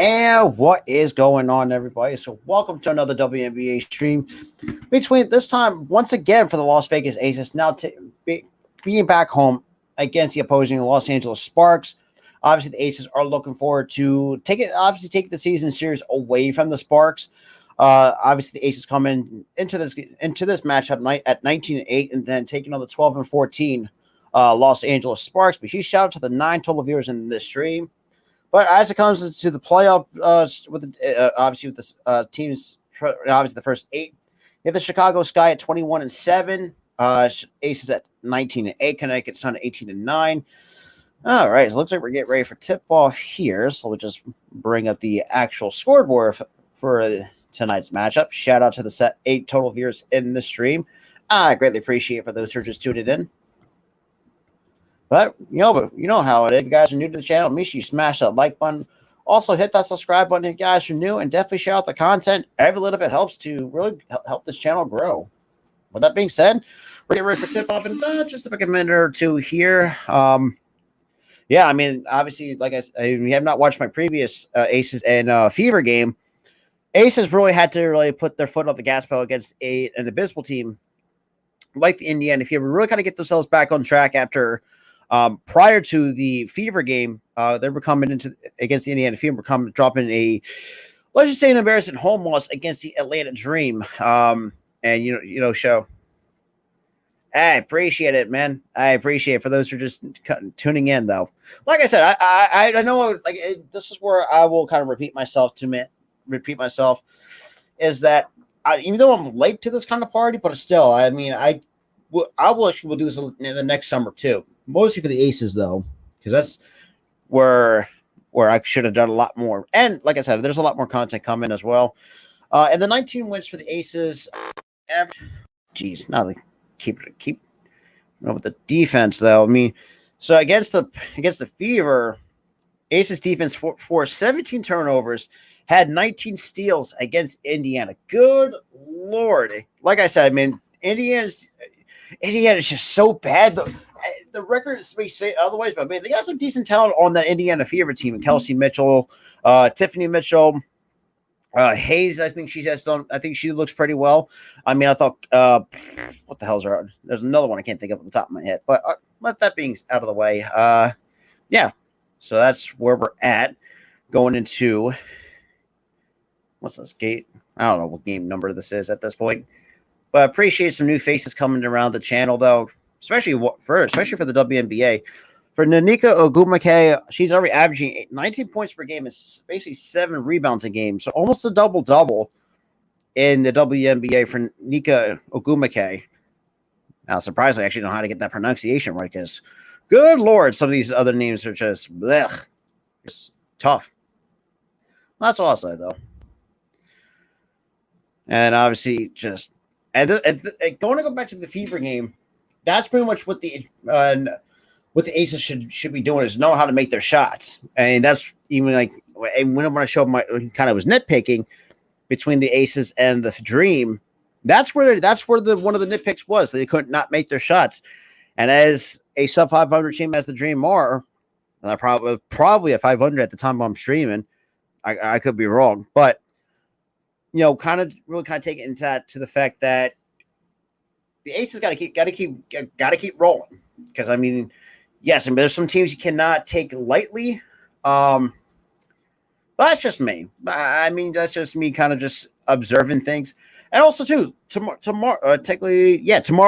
And what is going on, everybody? So, welcome to another WNBA stream. Between this time, once again, for the Las Vegas Aces, now being back home against the opposing Los Angeles Sparks. Obviously, the Aces are looking forward to take the season series away from the Sparks. Obviously, the Aces come into this matchup night at 19-8, and then taking on the 12-14 Los Angeles Sparks. But huge shout out to the 9 total viewers in this stream. But as it comes to the playoff, obviously with the teams, obviously the first 8, you have the Chicago Sky at 21-7, Aces at 19-8, Connecticut Sun at 18-9. All right, so it looks like we're getting ready for tip off here. So we'll just bring up the actual scoreboard for tonight's matchup. Shout out to the 8 total viewers in the stream. I greatly appreciate it for those who are just tuning in. But you know how it is. If you guys are new to the channel, make sure you smash that like button. Also, hit that subscribe button if you guys are new, and definitely share out the content. Every little bit helps to really help this channel grow. With that being said, we're getting ready for tip-off in just a minute or two here. Yeah, I mean, obviously, like I said, we have not watched my previous Aces and Fever game. Aces really had to really put their foot on the gas pedal against an abysmal team like the Indiana Fever. Really kind of get themselves back on track after. Prior to the Fever game, they were coming against the Indiana Fever, dropping let's just say an embarrassing home loss against the Atlanta Dream. And show. I appreciate it, man. I appreciate it for those who are just tuning in, though. Like I said, I know this is where I will kind of repeat myself. Is that even though I'm late to this kind of party, but still, I mean, I will actually do this in the next summer too. Mostly for the Aces, though, because that's where I should have done a lot more. And like I said, there's a lot more content coming as well. And the 19 wins for the Aces. Geez, now they keep with the defense, though. I mean, so against the Fever, Aces defense for 17 turnovers, had 19 steals against Indiana. Good Lord. Like I said, I mean, Indiana's just so bad. The record may say otherwise, but man, they got some decent talent on that Indiana Fever team. Kelsey Mitchell, Tiffany Mitchell, Hayes. I think she looks pretty well. I mean, I thought, what the hell's her? There's another one I can't think of at the top of my head. But let that being out of the way, yeah. So that's where we're at going into. What's this gate? I don't know what game number this is at this point. But I appreciate some new faces coming around the channel, though, especially for the WNBA. For Nanika Ogumake, she's already averaging 19 points per game and basically 7 rebounds a game. So almost a double-double in the WNBA for Nika Ogumake. Now, surprisingly, I actually know how to get that pronunciation right, because good Lord, some of these other names are just blech. It's tough. That's all I'll say, though. And obviously, just going to go back to the Fever game, that's pretty much what the Aces should be doing, is know how to make their shots. And that's even like, and when I showed my kind of was nitpicking between the Aces and the Dream, that's where one of the nitpicks was. They could not make their shots. And as a sub 500 team as the Dream are, and I probably at 500 at the time I'm streaming, I could be wrong, but kind of take it into that, to the fact that the Aces got to keep rolling, because I mean, yes, I mean, there's some teams you cannot take lightly. But that's just me. I mean, that's just me kind of just observing things. And also too, tomorrow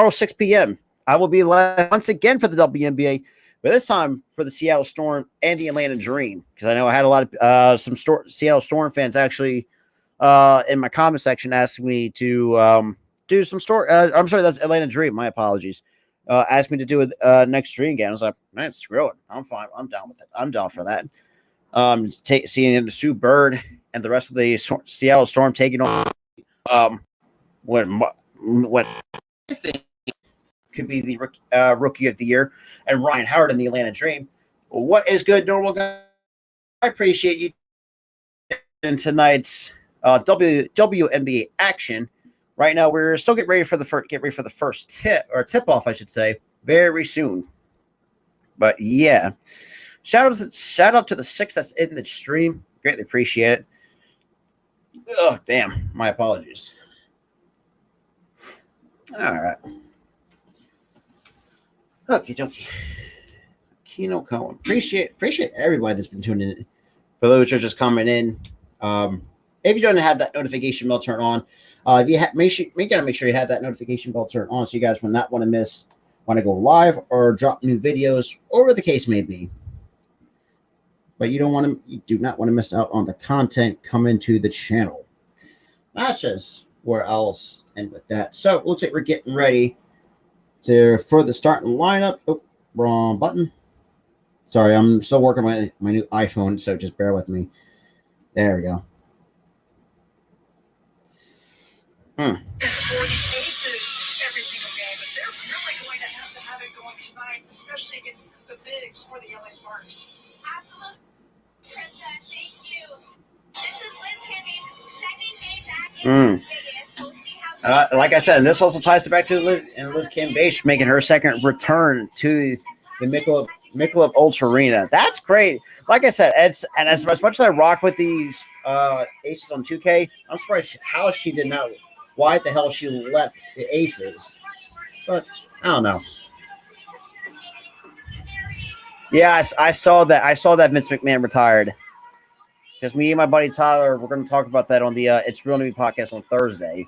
6 p.m. I will be live once again for the WNBA, but this time for the Seattle Storm and the Atlanta Dream, because I know I had a lot of Seattle Storm fans actually in my comment section asking me to do some story. I'm sorry, that's Atlanta Dream. My apologies. Asked me to do a next stream again. I was like, man, screw it. I'm fine. I'm down with it. I'm down for that. Seeing Sue Bird and the rest of the Seattle Storm taking on what I think could be the rookie of the year, and Ryan Howard in the Atlanta Dream. What is good, normal guy? I appreciate you in tonight's WNBA action. Right now, we're still get ready for the first tip off, I should say, very soon. But yeah, shout out to the 6 that's in the stream. Greatly appreciate it. Oh, damn. My apologies. All right. Okie dokie. Keno Cohen. Appreciate everybody that's been tuning in. For those who are just coming in, if you don't have that notification bell turned on, if you make sure you have that notification bell turned on, so you guys will not want to go live or drop new videos, or whatever the case may be. But you do not want to miss out on the content coming to the channel. That's just where else. And with that, so it looks like we're getting ready for the starting lineup. Oh, wrong button. Sorry, I'm still working on my new iPhone, so just bear with me. There we go. It's for the Aces every single game, but they're really going to have it going tonight, especially against the bigs for the LA Sparks. Absolutely, Krista. Thank you. This is Liz Campbell's second game back in Vegas. We'll see how like I said, and this also ties back to Liz Campbell making her second return to the Michelob Ultra Arena. That's great. Like I said, as much as I rock with these Aces on 2K, I'm surprised how she did not. Why the hell she left the Aces? But I don't know. Yeah, I saw that. I saw that Vince McMahon retired. Because me and my buddy Tyler, we're going to talk about that on the It's Real to Me podcast on Thursday.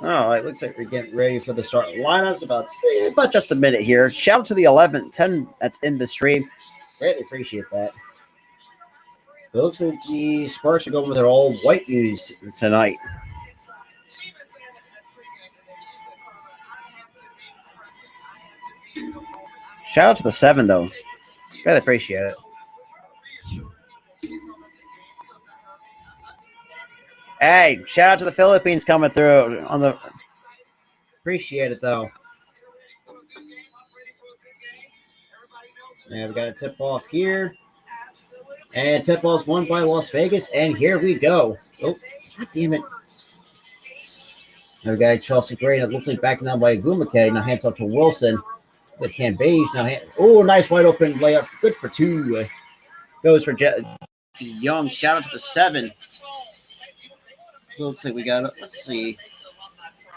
All right, looks like we're getting ready for the start lineups. About just a minute here. Shout out to the 11-10 that's in the stream. Greatly appreciate that. It looks like the Sparks are going with their all white news tonight. Shout out to the 7 though. Really appreciate it. Hey, shout out to the Philippines coming through on the. Appreciate it though. And we got a tip off here. And tip off's won by Las Vegas. And here we go. Oh, god damn it. Now we got Chelsea Gray. It looks like backing down by Gumake. Now hands up to Wilson. The Cambage. Now, nice wide open layup. Good for 2. Goes for Young. Shout out to the 7. Looks like we got, let's see.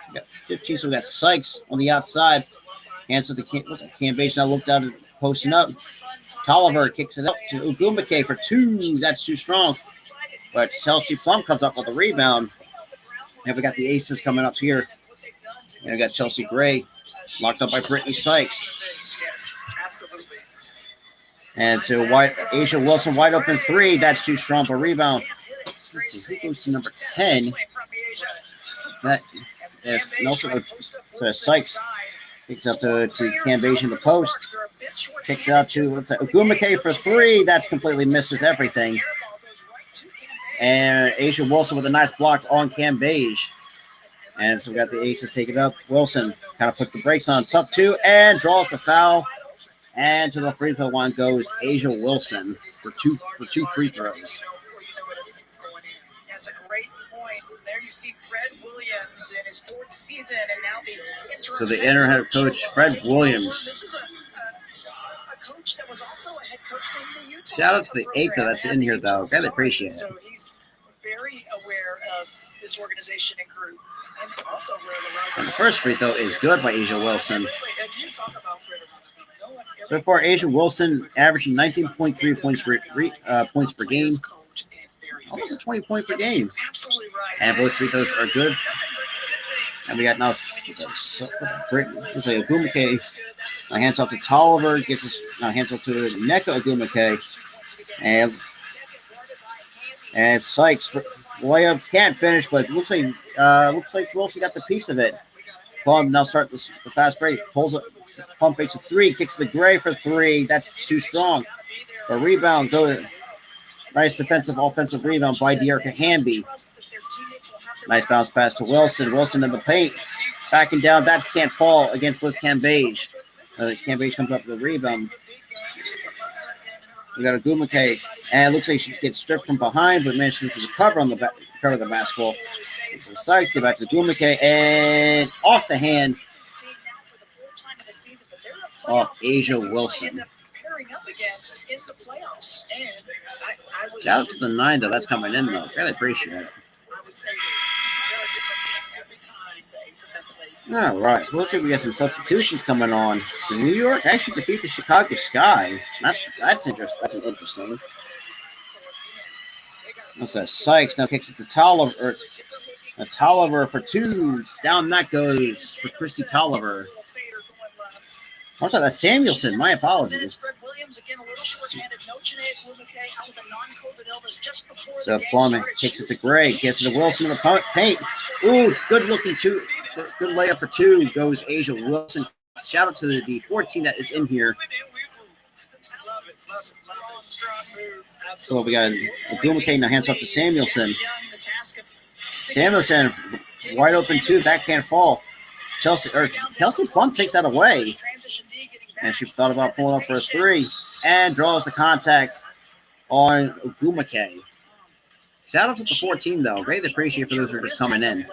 We got 15, so we got Sykes on the outside. Hands to the Cambage. Now looked out and posting up. Tolliver kicks it up to Ugumake for 2. That's too strong. But Chelsea Plum comes up with a rebound. And we got the Aces coming up here. And we got Chelsea Gray locked up by Brittany Sykes. And to Asia Wilson, wide open 3. That's too strong for rebound. Let's see, who goes to number 10? That is Nelson. So Sykes kicks up to Cambage in the post. Kicks out to Ugumake for 3. That's completely misses everything. And Asia Wilson with a nice block on Cambage. And so we got the Aces take it up. Wilson kind of puts the brakes on. Tough 2 and draws the foul. And to the free throw line goes Asia Wilson for two free throws. That's a great point. There you see Fred Williams in his 4th season, and now the interim head coach Fred Williams. This is a coach that was also a head coach in the Utah. Shout out to the 8 that's in here though. Really appreciate it. So he's very aware of this organization and group. And also the first free throw is good by Asia Wilson. So far, Asia Wilson averaging 19.3 points per game. Almost a 20-point per game. And both free throws are good. And we got now Brittany. It's like Ugumake. Hands off to Tolliver. Gets us hands off to Neka Ugumake. And Sykes layup can't finish, but looks like Wilson got the piece of it. Plum now start the fast break. Pulls it. Pump fakes a 3. Kicks the Gray for 3. That's too strong. The rebound goes. Nice offensive rebound by Dearica Hamby. Nice bounce pass to Wilson. Wilson in the paint. Backing down. That can't fall against Liz Cambage. Cambage comes up with a rebound. We got a Gumake. And it looks like she gets stripped from behind, but manages to recover on the basketball. It's a Sykes. Get back to Gumake. And off the hand of Asia Wilson. Shout out to the 9, though. That's coming in, though. Really appreciate it. All right, so looks like we got some substitutions coming on. So New York actually defeat the Chicago Sky. That's interesting. That's an interesting. What's that? Sykes now kicks it to Tolliver. Tolliver for 2. Down that goes for Christy Tolliver. I'm sorry, that's Samuelson. My apologies. So Plum kicks it to Gray. Gets it to Wilson in the paint. Ooh, good looking 2. Good layup for 2 goes Asia Wilson. Shout out to the 14 that is in here. So we got Gumake now hands off to Samuelson. Samuelson wide open 2. That can't fall. Kelsey Plum takes that away. And she thought about pulling up for a 3 and draws the contact on Gumake. Shout out to the 14, though. Greatly appreciate for those who are just coming in.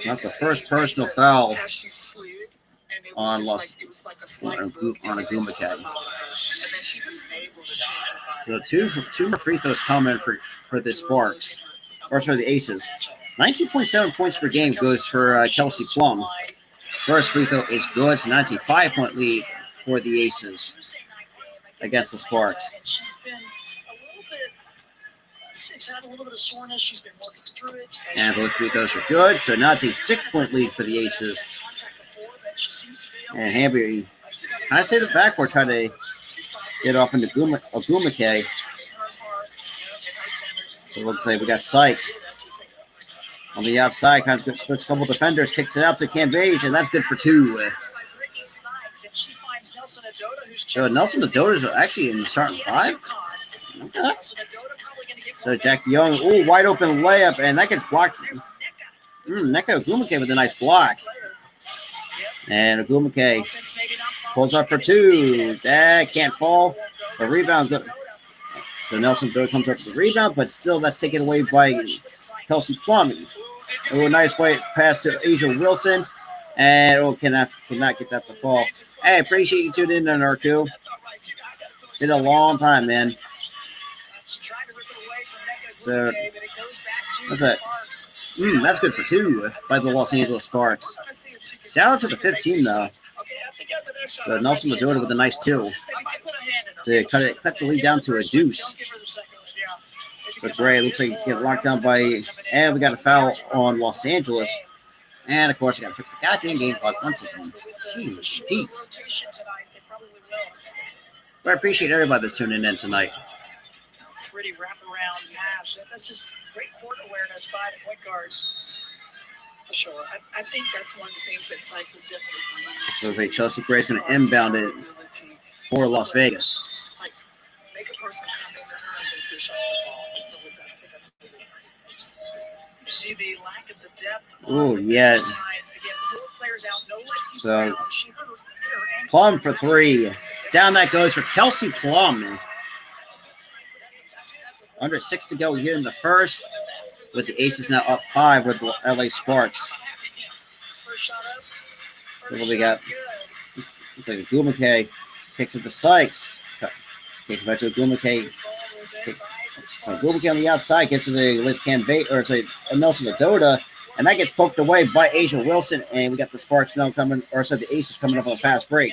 Not the first personal foul on a Gumake. So two more free throws coming for the Sparks, or for the Aces. 19.7 points per game goes for Kelsey Plum. First free throw is good. So 95-point lead for the Aces against the Sparks. And both free throws are good. So now it's a 6-point lead for the Aces. And Hamby, I say the backcourt try to get off into Gumake. So it looks like we got Sykes on the outside, kind of splits a couple defenders, kicks it out to Cambage, and that's good for 2. So Nelson Adota is actually in the starting 5. Okay. So Jack Young, wide open layup, and that gets blocked. Neko Gumake with a nice block. And Gumake pulls up for 2. That can't fall. The rebound. So Nelson Adota comes up to the rebound, but still that's taken away by Kelsey Plum. Nice way pass to Asia Wilson. And cannot get that to fall. Hey, appreciate you tuning in, Narku. Been a long time, man. So what's that? That's good for 2 by the Los Angeles Sparks. Shout out to the 15 though. So Nelson Adota with a nice 2 to cut the lead down to a deuce. So Gray looks like he's getting locked down by, and we got a foul on Los Angeles. And of course, we got to fix the goddamn game clock once again. Jeez, Pete. But I appreciate everybody that's tuning in tonight. Pretty wraparound pass. That's just great court awareness by the point guard. For sure. I think that's one of the things that Sykes is definitely bringing. So Chelsea Gray's going to inbound it for Las Vegas. Like, make a person come in and dish off the ball. So with that, I think that's a good one. You see the lack of the depth. Oh, yeah. Again, 4 players out, no Lexi So, Plum for 3. Down that goes for Kelsey Plum. Under 6 to go here in the first, with the Aces now up 5 with the LA Sparks. So what we got? Looks like Gumake kicks it to Sykes. Kicks it back to Gumake. So Gumake on the outside gets to the Liz Cambate, or say Nelson Adota, and that gets poked away by Asia Wilson, and we got the Sparks now coming, or so the Aces coming up on a fast break.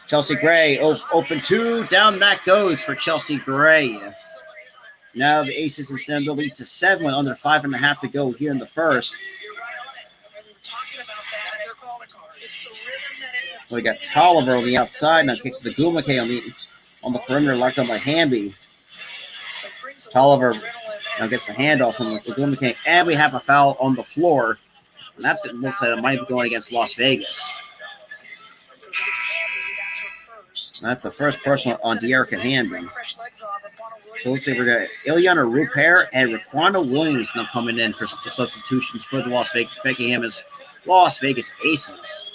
Chelsea Gray open 2, down that goes for Chelsea Gray. Now the Aces extend the lead to 7 with under 5.5 to go here in the first. So we got Tolliver on the outside, now kicks the Gumake on the perimeter, locked on by Hamby. Tolliver now gets the handoff from the Gumake, and we have a foul on the floor. And that's going to look like it might be going against Las Vegas. And that's the first person on De'Erica Hamby. So let's see, we got Ilyana Ruper and Raquanda Williams now coming in for the substitutions for the Las Vegas Aces.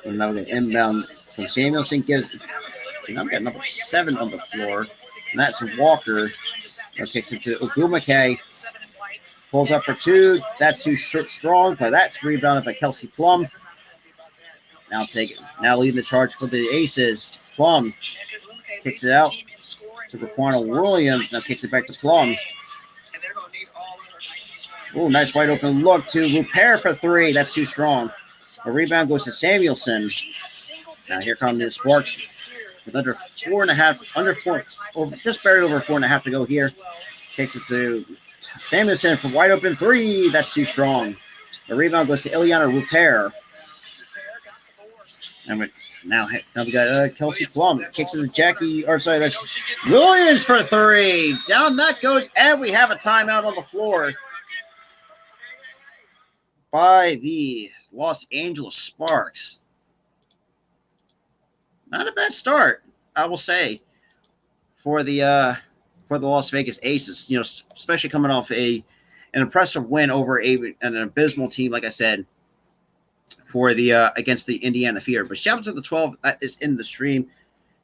And now we got inbound from Samuelson. Now we got number 7 on the floor, and that's Walker. That kicks it to Gumake. Pulls up for two. That's too strong, but that's rebounded by Kelsey Plum. Now leading the charge for the Aces. Plum kicks it out to Raquan Williams. Now kicks it back to Plum. Oh, nice wide open look to Rupert for three. That's too strong. A rebound goes to Samuelson. Now here come the Sparks with under 4.5, or just barely over 4.5 to go here. Kicks it to Samuelson for wide open three. That's too strong. The rebound goes to Ileana Rupert. And now we got Kelsey Plum. Kicks it to that's Williams for three. Down that goes, and we have a timeout on the floor by the Los Angeles Sparks. Not a bad start, I will say, for the Las Vegas Aces. You know, especially coming off an impressive win over an abysmal team, like I said, for the against the Indiana Fever. But shout out to the 12 that is in the stream.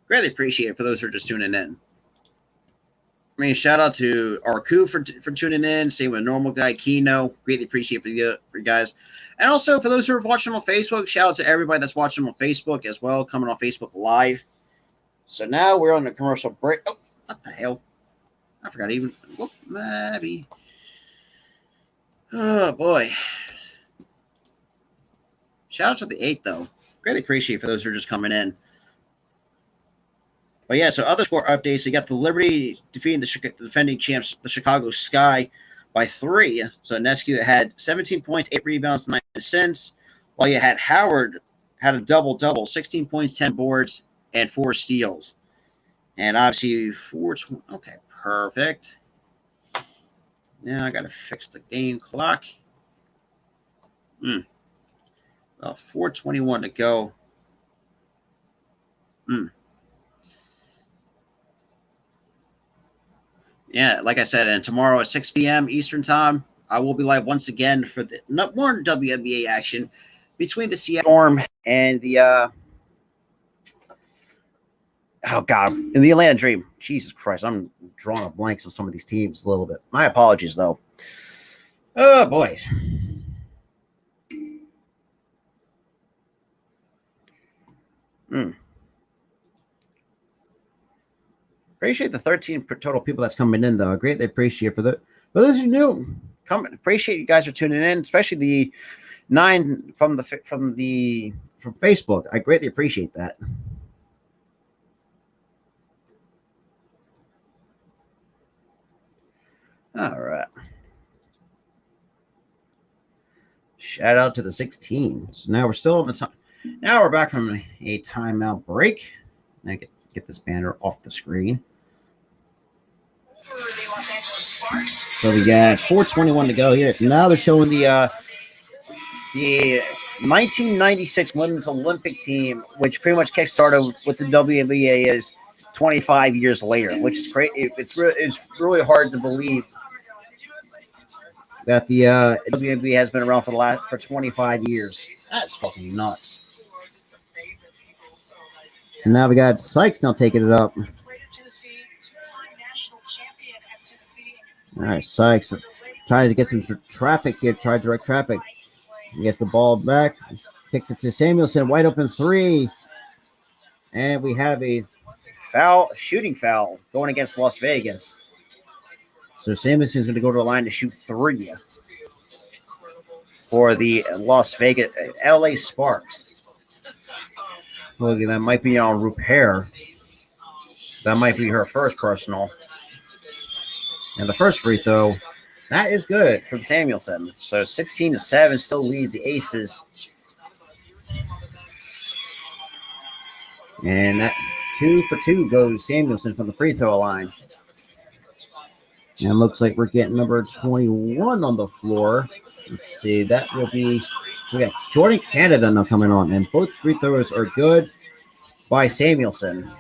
Greatly appreciate it for those who are just tuning in. I mean, shout out to Arku for tuning in. Same with Normal Guy, Kino. Greatly appreciate it for you guys. And also for those who are watching on Facebook, shout out to everybody that's watching on Facebook as well, coming on Facebook Live. So now we're on the commercial break. Oh, what the hell? I forgot even. Whoop, maybe. Oh, boy. Shout out to the 8, though. Greatly appreciate it for those who are just coming in. But yeah, so other score updates. You got the Liberty defeating the defending champs, the Chicago Sky, by 3. So Nescu had 17 points, 8 rebounds, 9 assists, while you had Howard had a double-double, 16 points, 10 boards, and 4 steals. And obviously, 420. Okay, perfect. Now I got to fix the game clock. Well, 4:21 to go. Yeah, like I said, and tomorrow at 6 p.m. Eastern Time, I will be live once again for the more WNBA action between the Seattle Storm and the and the Atlanta Dream. Jesus Christ, I'm drawing a blanks on some of these teams a little bit. My apologies, though. Oh boy. Appreciate the 13 total people that's coming in, though. I greatly appreciate for those who new. Appreciate you guys are tuning in, especially the 9 from Facebook. I greatly appreciate that. All right. Shout out to the 16. So now we're still on the time. Now we're back from a timeout break. Now get this banner off the screen. So we got 4:21 to go here. Now they're showing the 1996 Women's Olympic team, which pretty much kickstarted what the WNBA is 25 years later, which is great. It's really hard to believe that the WNBA has been around for 25 years. That's fucking nuts. So now we got Sykes now taking it up. All right, Sykes trying to get some traffic here, try to direct traffic. He gets the ball back, kicks it to Samuelson, wide open 3. And we have a shooting foul going against Las Vegas. So Samuelson's going to go to the line to shoot 3 for the Las Vegas, LA Sparks. Look, that might be on Rupert. That might be her first personal. And the first free throw, that is good from Samuelson. So 16-7 still lead the Aces. And that 2 for 2 goes Samuelson from the free throw line. And looks like we're getting number 21 on the floor. Let's see, that will be, we got Jordan Canada now coming on. And both free throws are good by Samuelson.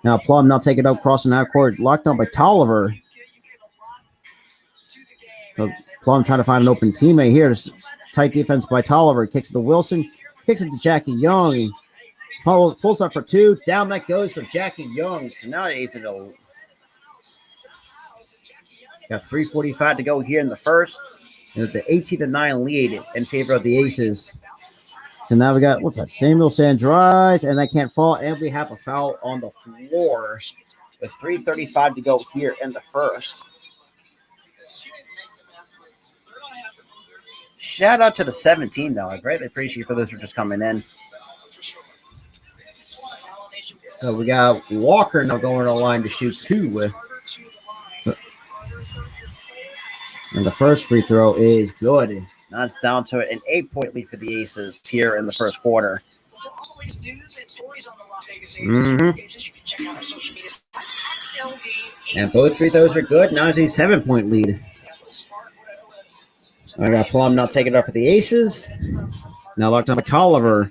Now Plum now taking it up, crossing that court, locked down by Tolliver. So Plum trying to find an open teammate here. Tight defense by Tolliver. Kicks it to Wilson. Kicks it to Jackie Young. Pulls up for 2. Down that goes for Jackie Young. So now Got 3:45 to go here in the first. And the 18-9 lead in favor of the Aces. So now we got, what's that? Samuel Sandrise, and that can't fall. And we have a foul on the floor with 3:35 to go here in the first. Shout out to the 17, though. I greatly appreciate for those who are just coming in. So we got Walker now going on the line to shoot 2. And the first free throw is good. Now it's down to an 8-point lead for the Aces here in the first quarter. And both free throws are good. Now it's a 7-point lead. I got Plum now taking it up for the Aces. Now locked on by Tolliver.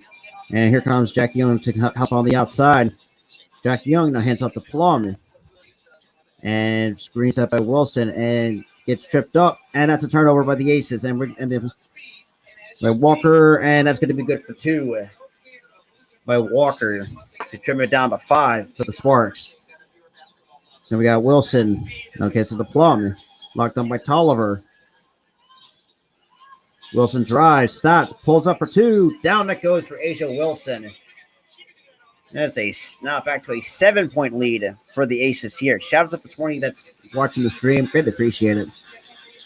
And here comes Jack Young to help on the outside. Jack Young now hands off to Plum. And screens up by Wilson and gets tripped up. And that's a turnover by the Aces. And then by Walker. And that's going to be good for 2 by Walker to trim it down to 5 for the Sparks. So we got Wilson. Okay, so the Plum. Locked on by Tolliver. Wilson drives, stops, pulls up for 2. Down it goes for Asia Wilson. That's now back to a 7-point lead for the Aces here. Shout out to the 20 that's watching the stream. Greatly appreciate it.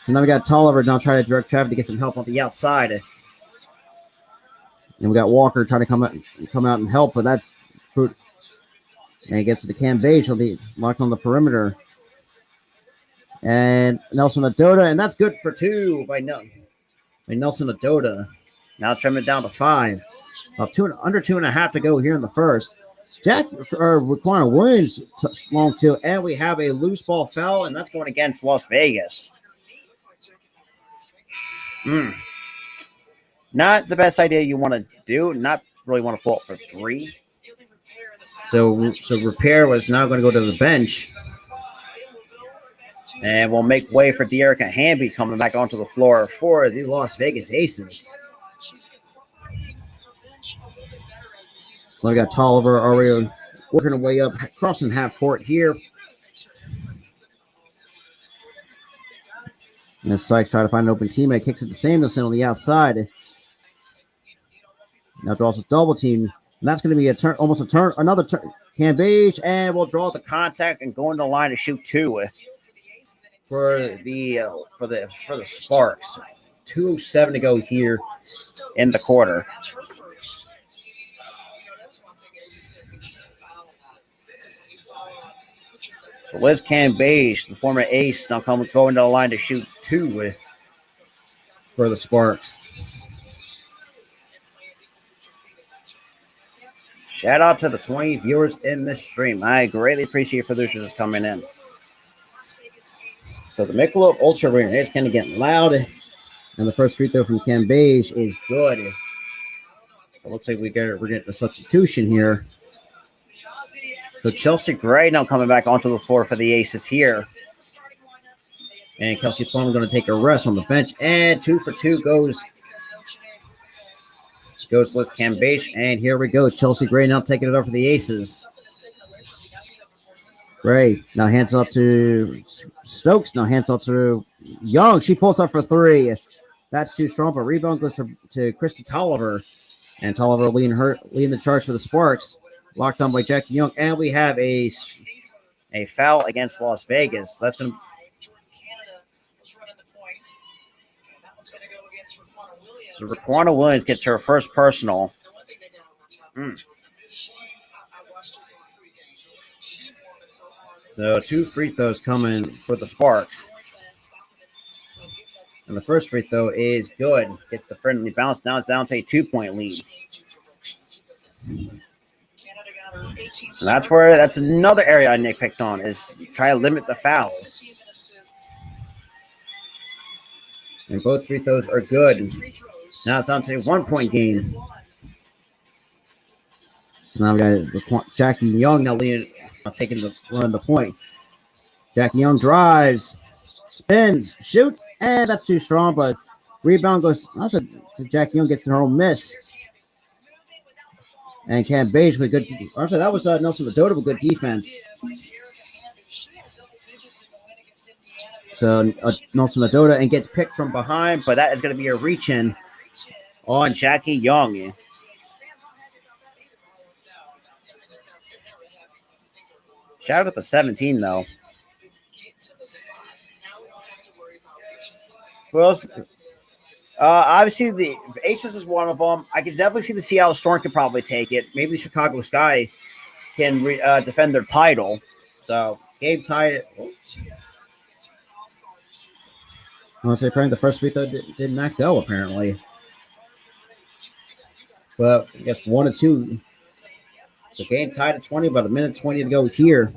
So now we got Tolliver now trying to direct traffic to get some help on the outside. And we got Walker trying to come out and help, but that's fruit. And he gets to the Cam Beige. He'll be locked on the perimeter. And Nelson Adota, and that's good for 2 by Nelson Adota. Now trim it down to 5. About under 2.5 to go here in the first. Raquan Williams long 2, and we have a loose ball foul, and that's going against Las Vegas. Not the best idea you want to do. Not really want to pull up for 3. So Repair was now going to go to the bench. And we'll make way for De'Erica Hamby coming back onto the floor for the Las Vegas Aces. So we got Tolliver already working her way up, crossing half court here. And Sykes trying to find an open teammate, kicks it to Samuelson on the outside. Now draws a double team, and that's going to be another turn. Cam Beige, and we'll draw the contact and go into the line to shoot 2 for the Sparks. 2:07 to go here in the quarter. So Liz Cam Beige, the former ace, now going to the line to shoot 2 for the Sparks. Shout out to the 20 viewers in this stream. I greatly appreciate for those just coming in. So the Michelob Ultra Arena is kind of getting loud. And the first free throw from Cam Beige is good. So it looks like we're getting a substitution here. So Chelsea Gray now coming back onto the floor for the Aces here. And Kelsey Plum going to take a rest on the bench. And 2 for 2 goes Liz Cam Beige. And here we go. Chelsea Gray now taking it up for the Aces. Gray now hands up to Stokes. Now hands up to Young. She pulls up for 3. That's too strong. But rebound goes to Christy Tolliver. And Tolliver leading the charge for the Sparks. Locked on by Jackie Young. And we have a foul against Las Vegas. That's going to So Raquana Williams gets her first personal. So 2 free throws coming for the Sparks. And the first free throw is good. Gets the friendly bounce. Now it's down to a 2-point lead. And that's another area I nitpicked on is try to limit the fouls. And both free throws are good. Now it's down to a 1-point game. So now we got Jackie Young now running the point. Jackie Young drives, spins, shoots, and that's too strong, but rebound goes to Jackie Young, gets her own miss. And Cam Beige with good. Actually, that was Nelson Adota with good defense. So Nelson Adota and gets picked from behind, but that is going to be a reach in on Jackie Young. Shout out to 17 though. Who else? Obviously, the Aces is one of them. I can definitely see the Seattle Storm can probably take it. Maybe the Chicago Sky can defend their title. So, game tied. I want to say apparently the first free throw did not go, apparently. But I guess 1-2. So, game tied at 20, about a minute 20 to go here.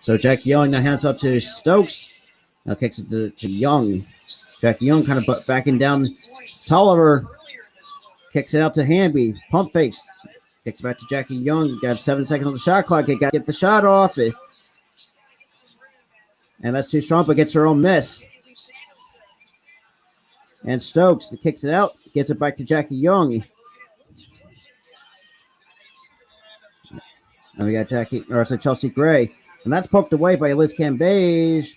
So, Jackie Young now hands up to Stokes. Now kicks it to Young. Jackie Young kind of backing down. Tolliver kicks it out to Hamby. Pump fakes. Kicks it back to Jackie Young. Got 7 seconds on the shot clock. Got to get the shot off. And that's too strong, but gets her own miss. And Stokes kicks it out. Gets it back to Jackie Young. And we got Chelsea Gray. And that's poked away by Liz Cambage.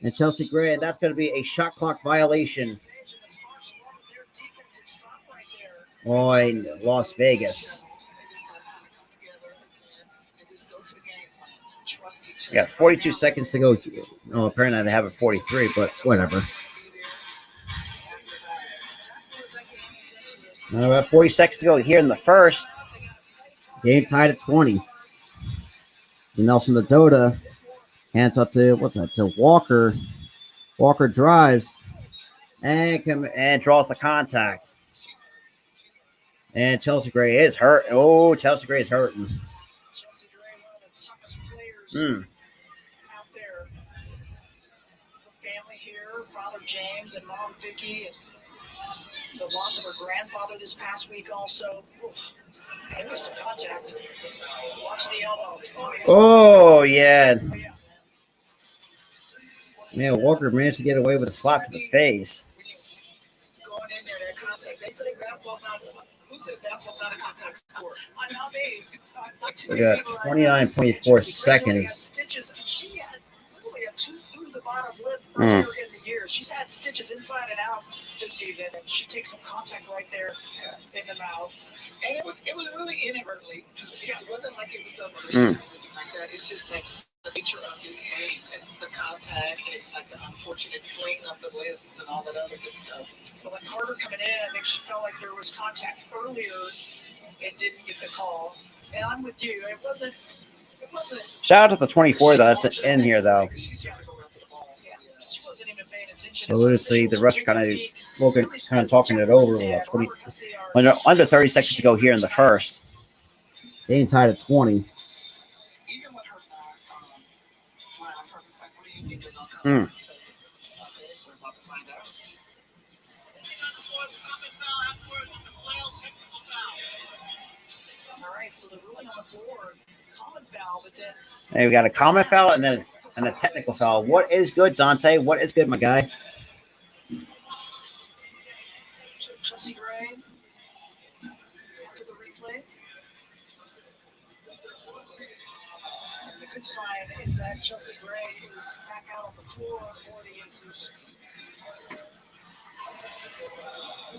And Chelsea Gray, and that's going to be a shot clock violation on Las Vegas. We got 42 seconds to go. Oh, apparently they have it 43, but whatever. Now we have 40 seconds to go here in the first. Game tied at 20. So Nelson Adota hands up to to Walker. Walker drives and draws the contact. And Chelsea Gray is hurt. Oh, Chelsea Gray is hurting. Chelsea Gray, one of the toughest players out there. Family here, Father James and Mom Vicky, and the loss of her grandfather this past week also. There's some contact. Watch the elbow. Oh, yeah. Man, Walker managed to get away with a slap to the face. Going in there, that contact. They say basketball's not. Who said basketball's not a contact sport? I'm not made. We got 29.4 seconds. She had literally a tooth through the bottom lip earlier in the year. She's had stitches inside and out this season, and she takes some contact right there in the mouth. And it was really inadvertently. Yeah, it wasn't like it was a malicious or anything like that. It's just like the nature of this game and the contact and like the unfortunate fling of the lips and all that other good stuff. So when Carter coming in, I think she felt like there was contact earlier and didn't get the call. And I'm with you. It wasn't. Shout out to the 24 that's in here though. Obviously, the rest are kind of talking it over. Under 30 seconds to go here in the first. Game tied at 20. All right, so the ruling on the board, common foul, but then. Hey, we got a common foul and then a technical foul. What is good, Dante? What is good, my guy? Chelsea Gray after the replay. And the good sign is that Chelsea Gray is back out on the floor for the Aces.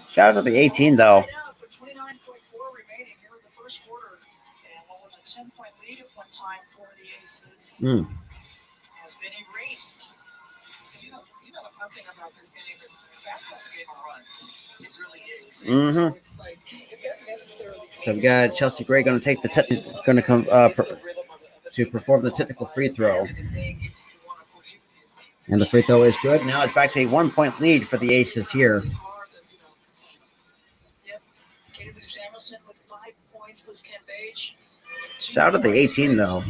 Shout out to the 18 though. 29.4 remaining here in the first quarter, and what was a 10-point lead at one time for the Aces has been erased. You know the fun thing about this game is basketball's a game of runs. It really is. So it's like it doesn't necessarily. So we got Chelsea Gray going to take the to perform the technical free throw, and the free throw is good. Now it's back to a 1-point lead for the Aces here. Samuelson with 5 points. Liz Cambage. Shout out to the 18 though.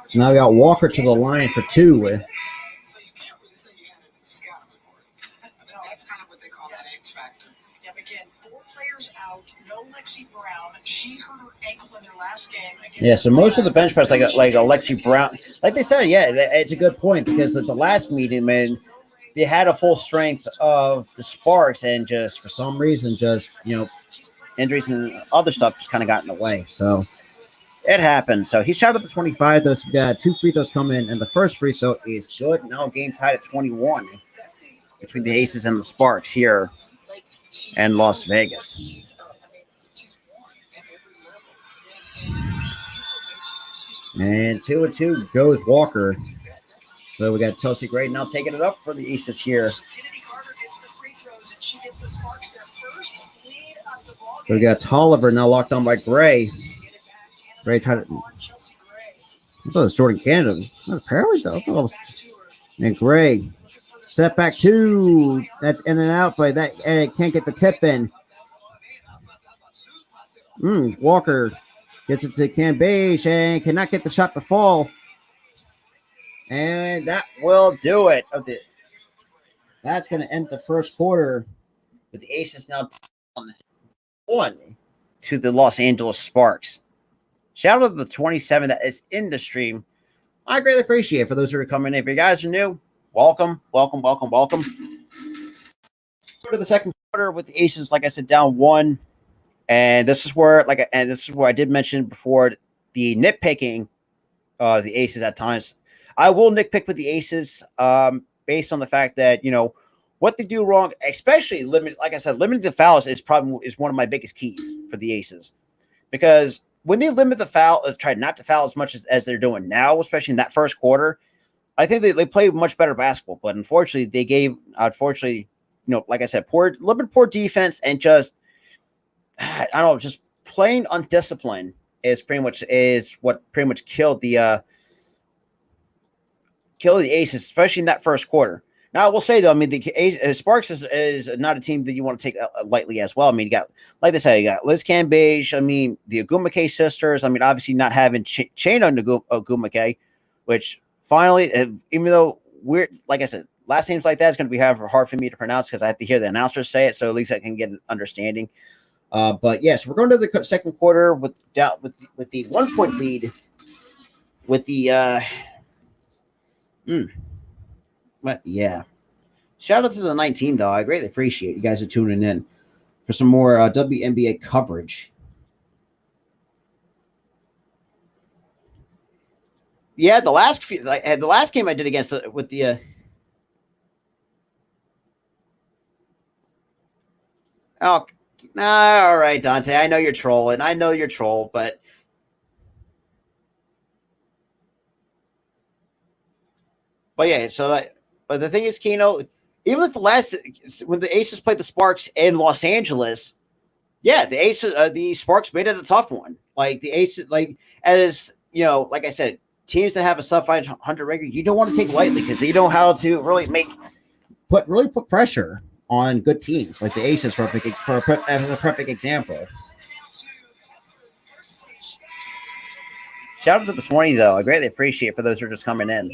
So now we got Walker to the line for 2. So you can't really say you had a scouting report. No, that's kind of what they call that X factor. Yeah, again, 4 players out. No Lexi Brown. She hurt her ankle in their last game. Yeah, so most of the bench press like Lexi Brown, like they said, yeah, it's a good point because at the last meeting, man, they had a full strength of the Sparks, and just for some reason, injuries and other stuff just kind of got in the way. So It happened. So he shot at the 25. Those got 2 free throws coming in, and the first free throw is good. Now game tied at 21 between the Aces and the Sparks here in Las Vegas. And 2-2 goes Walker. So we got Chelsea Gray now taking it up for the Aces here. So we got Tolliver now locked on by Gray. Gray tried to. I thought it was Jordan Canada. Apparently, though. I thought it was. And Gray. Step back 2. That's in and out, but that can't get the tip in. Walker gets it to Cambeche and cannot get the shot to fall. And that will do it. That's going to end the first quarter with the Aces now down 1 to the Los Angeles Sparks. Shout out to the 27 that is in the stream. I greatly appreciate it for those who are coming in. If you guys are new, welcome. Go to the second quarter with the Aces, like I said, down 1. And this is where, I did mention before, the nitpicking the Aces at times. I will nitpick with the Aces based on the fact that, what they do wrong, especially limiting the fouls is one of my biggest keys for the Aces. Because when they limit the foul, try not to foul as much as they're doing now, especially in that first quarter, I think they play much better basketball. But unfortunately, like I said, a little bit poor defense and just plain undisciplined is what pretty much killed the Aces, especially in that first quarter. Now, I will say, though, I mean, the Sparks is not a team that you want to take lightly as well. I mean, you got, like I said, you got Liz Cambeche, I mean, the Agumake sisters. I mean, obviously not having Chain on Agumake, which finally, even though like I said, last names like that is going to be hard for me to pronounce because I have to hear the announcers say it, so at least I can get an understanding. But yes, we're going to the second quarter with the 1 point lead with the but yeah, shout out to the 19 though. I greatly appreciate you guys are tuning in for some more WNBA coverage. Yeah, the last game I did against with the oh. All right, Dante. I know you're trolling. But yeah. But the thing is, Keno, even with when the Aces played the Sparks in Los Angeles, yeah, the Sparks made it a tough one. Like the Aces, like I said, teams that have a sub 500 record, you don't want to take lightly because they know how to really put pressure on good teams, like the Aces for a perfect example. Shout out to the 20 though. I greatly appreciate it for those who are just coming in.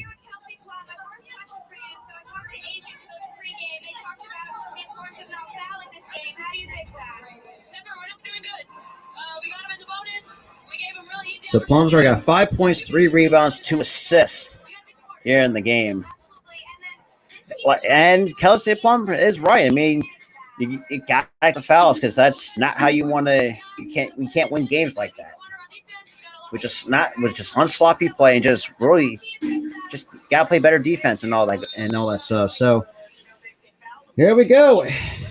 So Plum's already got 5 points, 3 rebounds, 2 assists here in the game. And Kelsey Plum is right. I mean, you got the fouls because that's not how you want to. You can't win games like that. With just unsloppy play and just gotta play better defense and all that stuff. So here we go.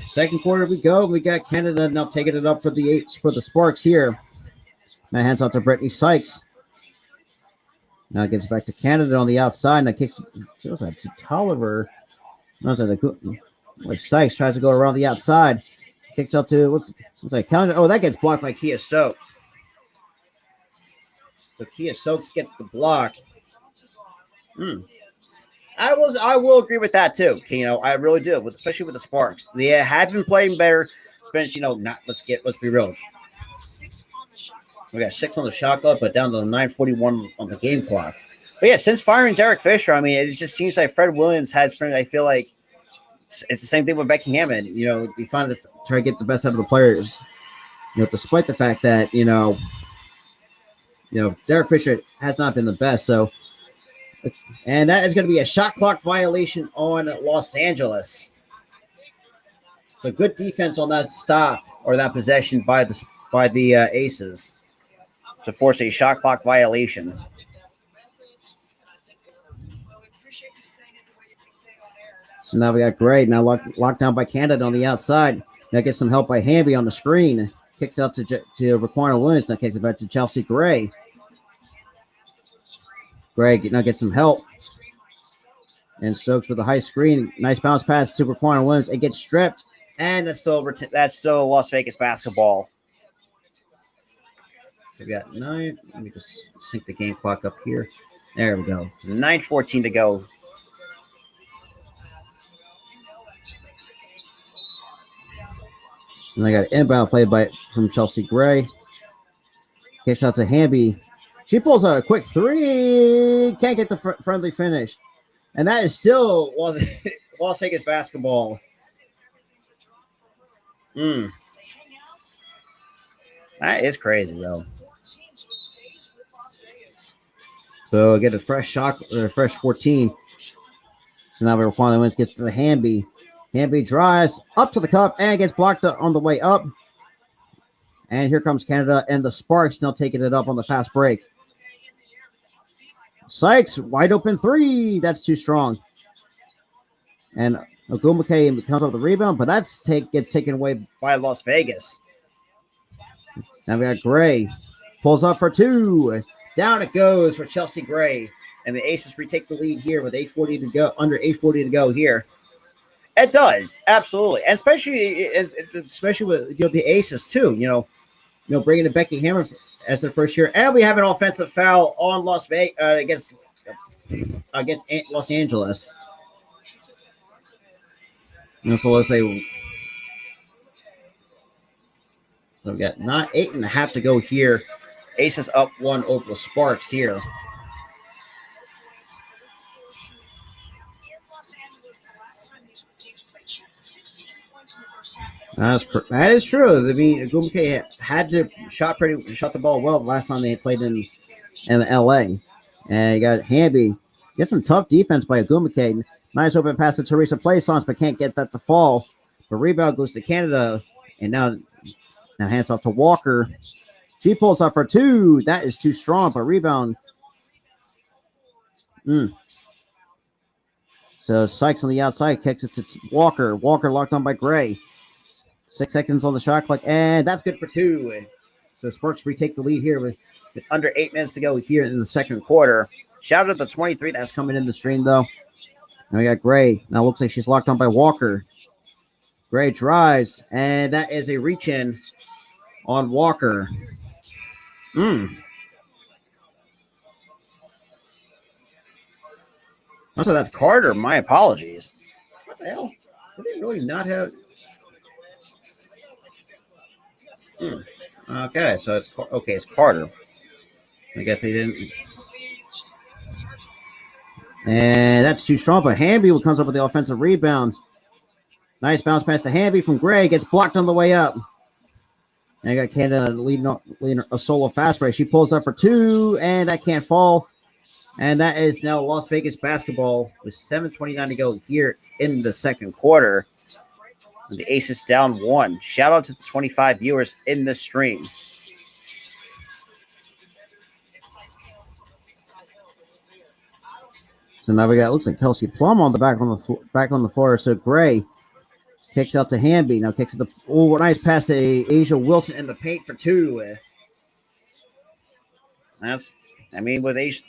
Second quarter we go. We got Canada now taking it up for the Sparks here. Now hands off to Brittany Sykes. Now it gets back to Canada on the outside. Now kicks to Tolliver. Sykes tries to go around the outside. Kicks out to what's like Canada. Oh, that gets blocked by Kia Stokes. So Kia Stokes gets the block. I will agree with that too, Keno. I really do, especially with the Sparks. They have been playing better. Especially, let's be real. We got 6 on the shot clock, but down to 9:41 on the game clock. But yeah, since firing Derek Fisher, I mean, it just seems like Fred Williams has. I feel like it's the same thing with Becky Hammond. They found to try to get the best out of the players. Despite the fact that Derek Fisher has not been the best. So, and that is going to be a shot clock violation on Los Angeles. So good defense on that stop or that possession by the Aces. to force a shot clock violation. So now we got Gray. Now locked down by Canada on the outside. Now gets some help by Hamby on the screen. Kicks out to Raquan Williams. Now kicks it back to Chelsea Gray. Gray now gets some help. And Stokes with a high screen. Nice bounce pass to Raquan Williams. It gets stripped. And that's still Las Vegas basketball. So we got 9. Let me just sync the game clock up here. There we go. 9:14 to go. And I got an inbound play from Chelsea Gray. Kicks out to Hamby. She pulls out a quick 3. Can't get the friendly finish. And that is still Las Vegas basketball. That is crazy, though. So get a fresh shot, or a fresh 14. So now Raquan Williams gets to the Hamby. Hamby drives up to the cup and gets blocked on the way up. And here comes Canada and the Sparks now taking it up on the fast break. Sykes, wide open 3. That's too strong. And Ogumake comes up with the rebound, but gets taken away by Las Vegas. Now we got Gray. Pulls up for 2. Down it goes for Chelsea Gray. And the Aces retake the lead here with 8:40 to go, under 8:40 to go here. It does, absolutely. And especially with the Aces too, bringing in Becky Hammer as their first year. And we have an offensive foul on Las Vegas against Los Angeles. So let's say, so we got 8.5 to go here. Aces up 1 over the Sparks here. That is true. I mean, Ogumake shot the ball well the last time they played in LA. And you got Hamby. Get some tough defense by Ogumake. Nice open pass to Teresa Plaisance, but can't get that to fall. The rebound goes to Canada. And now hands off to Walker. She pulls up for 2. That is too strong, but rebound. So Sykes on the outside kicks it to Walker. Walker locked on by Gray. 6 seconds on the shot clock, and that's good for 2. So Sparks retake the lead here with under 8 minutes to go here in the second quarter. Shout out to the 23 that's coming in the stream, though. Now we got Gray. Now looks like she's locked on by Walker. Gray drives, and that is a reach-in on Walker. So that's Carter. My apologies. What the hell? I didn't really not have... Okay, so it's Carter. I guess they didn't. And that's too strong, but Hamby comes up with the offensive rebound. Nice bounce pass to Hamby from Gray. Gets blocked on the way up. And I got Canada leading a solo fast break. She pulls up for 2, and that can't fall. And that is now Las Vegas basketball with 7:29 to go here in the second quarter. The Aces down 1. Shout out to the 25 viewers in the stream. So now we got, looks like Kelsey Plum on the back on the floor. So Gray kicks out to Hamby. Now kicks it to nice pass to Asia Wilson in the paint for 2. With Asia.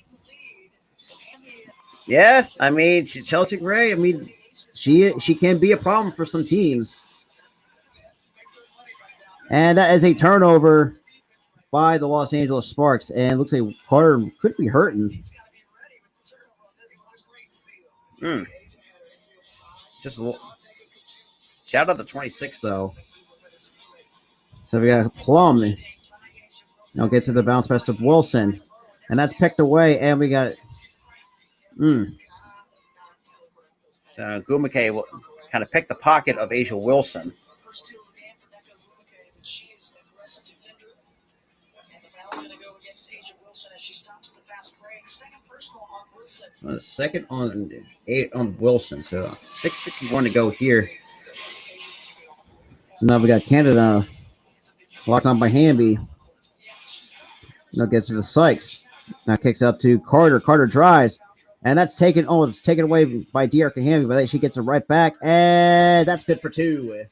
Yeah, Chelsea Gray. She can be a problem for some teams. And that is a turnover by the Los Angeles Sparks. And it looks like Carter could be hurting. Just a little. Shout out to 26, though. So we got Plum. Now gets to the bounce pass to Wilson. And that's picked away. And we got... So Gumake will kind of pick the pocket of Asia Wilson. Second on 8 on Wilson. So 6:51 to go here. So now we got Canada locked on by Hamby. Now gets to the Sykes. Now kicks out to Carter. Carter drives. And that's taken. Oh, it's taken away by De'Arca Hamby, but she gets it right back. And that's good for 2.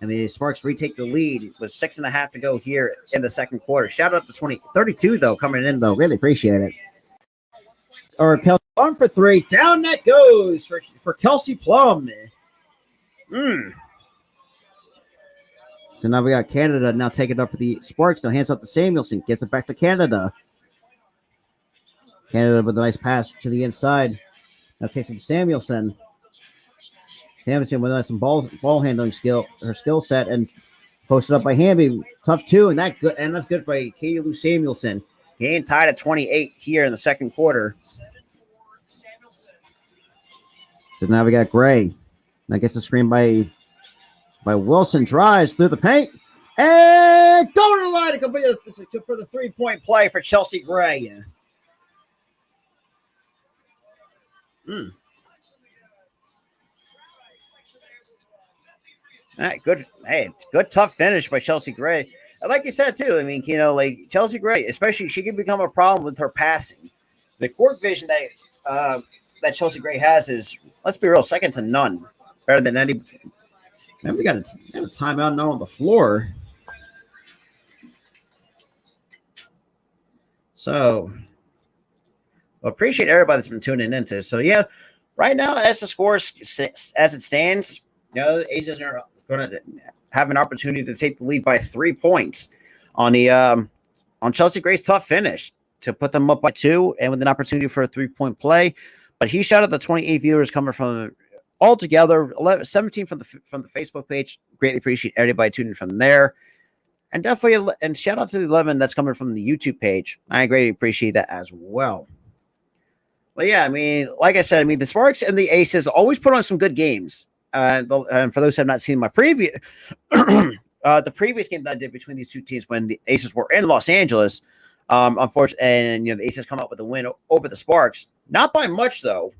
And the Sparks retake the lead with 6.5 to go here in the second quarter. Shout out to 32, though, coming in, though. Really appreciate it. Or Kelsey Plum for 3. Down that goes for Kelsey Plum. So now we got Canada now taking it up for the Sparks. Now hands off to Samuelson. Gets it back to Canada. Canada with a nice pass to the inside. Now kicks it to Samuelson. Samuelson with some ball handling skill set and posted up by Hamby. Tough 2, and that's good by Katie Lou Samuelson. Game tied at 28 here in the second quarter. So now we got Gray. Now gets the screen by Wilson. Drives through the paint. And going to the line to complete for the 3-point play for Chelsea Gray. All right, good. Hey, it's good, tough finish by Chelsea Gray. And like you said, too, I mean, like Chelsea Gray, especially, she can become a problem with her passing. The court vision that Chelsea Gray has is, let's be real, second to none. Better than any. Man, we got a timeout now on the floor. So, appreciate everybody that's been tuning into. So, yeah, right now, as the score as it stands, the Aces are going to have an opportunity to take the lead by 3 points on Chelsea Gray's tough finish to put them up by 2 and with an opportunity for a 3-point play. But he shouted the 28 viewers coming from altogether, 17 from the Facebook page. Greatly appreciate everybody tuning from there. And definitely, and shout out to the 11 that's coming from the YouTube page. I greatly appreciate that as well. But yeah, I mean, like I said, I mean, the Sparks and the Aces always put on some good games. And for those who have not seen my previous, the previous game that I did between these two teams when the Aces were in Los Angeles, unfortunately, and the Aces come up with a win over the Sparks. Not by much though,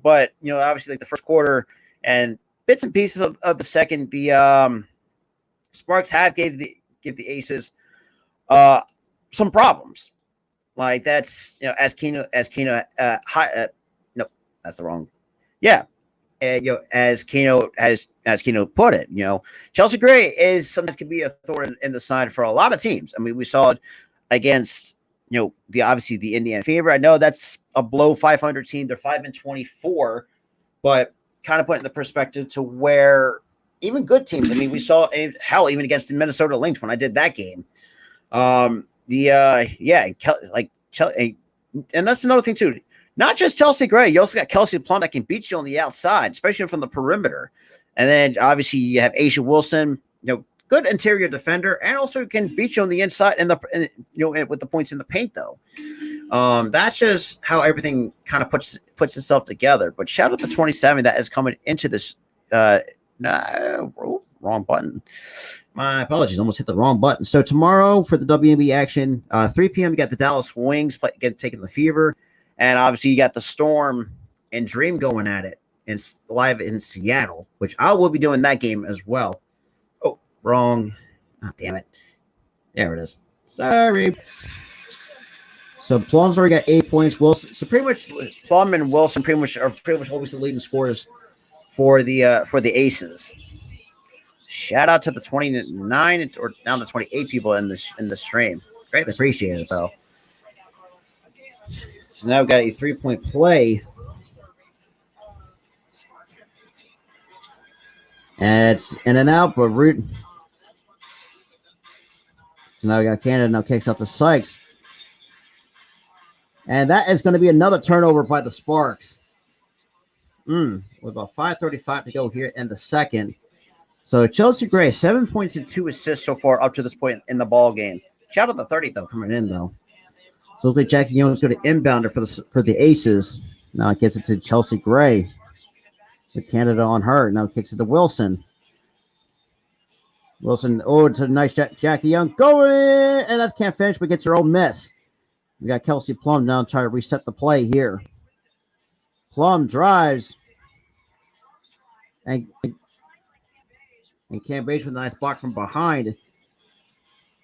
but obviously, like the first quarter and bits and pieces of the second, the Sparks have give the Aces some problems. Like that's as Keno no, that's the wrong. Yeah. As Keno put it, Chelsea Gray is sometimes can be a thorn in the side for a lot of teams. I mean, we saw it against obviously the Indiana Fever. I know that's a below 500 team. They're 5-24, but kind of put it in the perspective to where even good teams. I mean, we saw hell even against the Minnesota Lynx when I did that game. And that's another thing too. Not just Chelsea Gray. You also got Kelsey Plum that can beat you on the outside, especially from the perimeter. And then obviously you have Asia Wilson, good interior defender, and also can beat you on the inside and with the points in the paint though. That's just how everything kind of puts itself together. But shout out to 27 that is coming into this. Wrong button. My apologies. Almost hit the wrong button. So tomorrow for the WNBA action, 3 p.m. you got the Dallas Wings taking the Fever. And obviously, you got the Storm and Dream going at it live in Seattle, which I will be doing that game as well. Oh, wrong. Oh, damn it. There it is. Sorry. So Plum's already got 8 points. Wilson. So pretty much Plum and Wilson are pretty much always the leading scorers for the Aces. Shout out to the 29 or down to 28 people in the stream. Greatly appreciate it though. So now we've got a 3-point play. And it's in and out, but root. So now we got Canada now kicks out to Sykes. And that is going to be another turnover by the Sparks. With about 5:35 to go here in the second. So Chelsea Gray, 7 points and 2 assists so far up to this point in the ball game. Shout out to 30 though coming in though. So looks like Jackie Young is going to inbound for the Aces. Now it gets it to Chelsea Gray. So Canada on her. Now kicks it to Wilson. Wilson, it's a nice Jackie Young going, and that can't finish, but gets her own miss. We got Kelsey Plum now trying to reset the play here. Plum drives. And Cam Bates with a nice block from behind.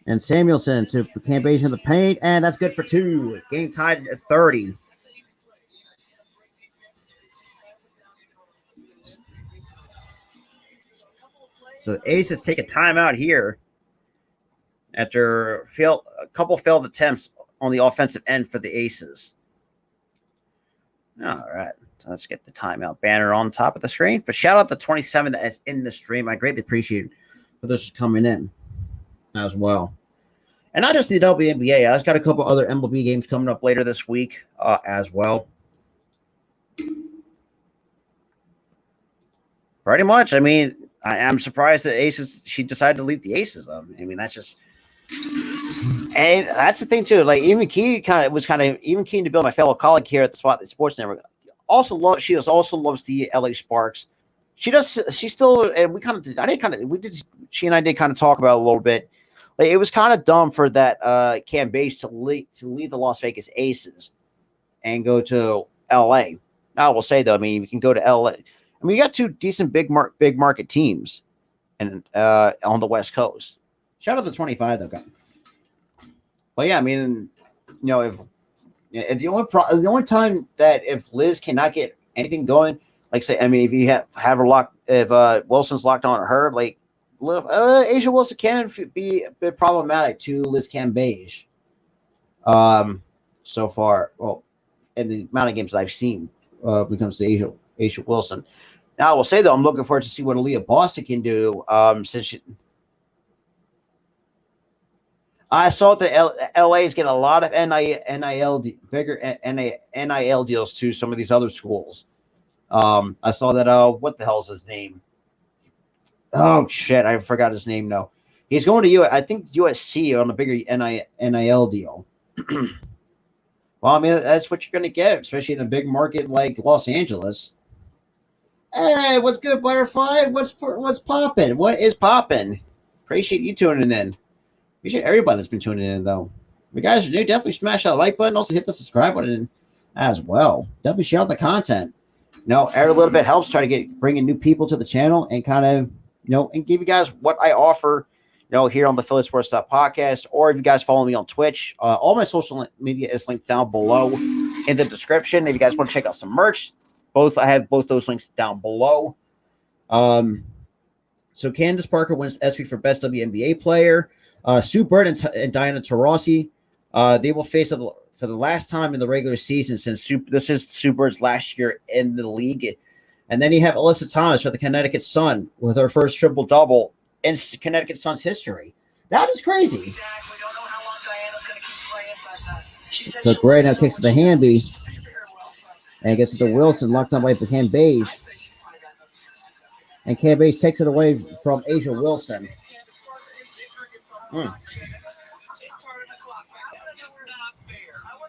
And Samuelson to Cambage in the paint, and that's good for 2. Game tied at 30. So the Aces take a timeout here after a couple failed attempts on the offensive end for the Aces. All right. So let's get the timeout banner on top of the screen. But shout out to 27 that is in the stream. I greatly appreciate it for those coming in as well. And not just the WNBA. I've got a couple other MLB games coming up later this week as well. Pretty much. I mean, I'm surprised that she decided to leave the Aces. I mean, that's just, and that's the thing too. Like even keen to build my fellow colleague here at the Spotlight Sports Network. She also loves the LA Sparks. She still, and she and I did kind of talk about it a little bit. Like it was kind of dumb for that Cambage to leave the Las Vegas Aces and go to LA. I will say though, I mean, you can go to LA. I mean, you got 2 decent big market teams, and on the West Coast. Shout out to 25 though, guys. But yeah, I mean, if the only time that if Liz cannot get anything going, like say, I mean, if you have her locked, if Wilson's locked on her, like Asia Wilson can be a bit problematic to Liz Cambage. So far, well, in the amount of games that I've seen, when it comes to Asia Wilson. Now, I will say, though, I'm looking forward to see what Aaliyah Boston can do. I saw that LA is getting a lot of bigger NIL deals to some of these other schools. I saw that. What the hell is his name? Oh, shit. I forgot his name now. He's going to I think USC on a bigger NIL deal. Well, I mean, that's what you're going to get, especially in a big market like Los Angeles. Hey, what's good, Butterfly? What's popping? What is popping? Appreciate you tuning in. Appreciate everybody that's been tuning in, though. If you guys are new, definitely smash that like button. Also hit the subscribe button as well. Definitely share out the content. Every little bit helps. Try to bringing new people to the channel and kind of, and give you guys what I offer, here on the Philly Sports Podcast. Or if you guys follow me on Twitch, all my social media is linked down below in the description. If you guys want to check out some merch, I have both those links down below. So Candace Parker wins SP for Best WNBA Player. Sue Bird and Diana Taurasi, they will face up for the last time in the regular season since this is Sue Bird's last year in the league. And then you have Alyssa Thomas for the Connecticut Sun with her first triple-double in Connecticut Sun's history. That is crazy. So Gray now kicks to the Hamby. And gets it to Wilson, locked on by Cambage. And Cambage takes it away from Asia Wilson.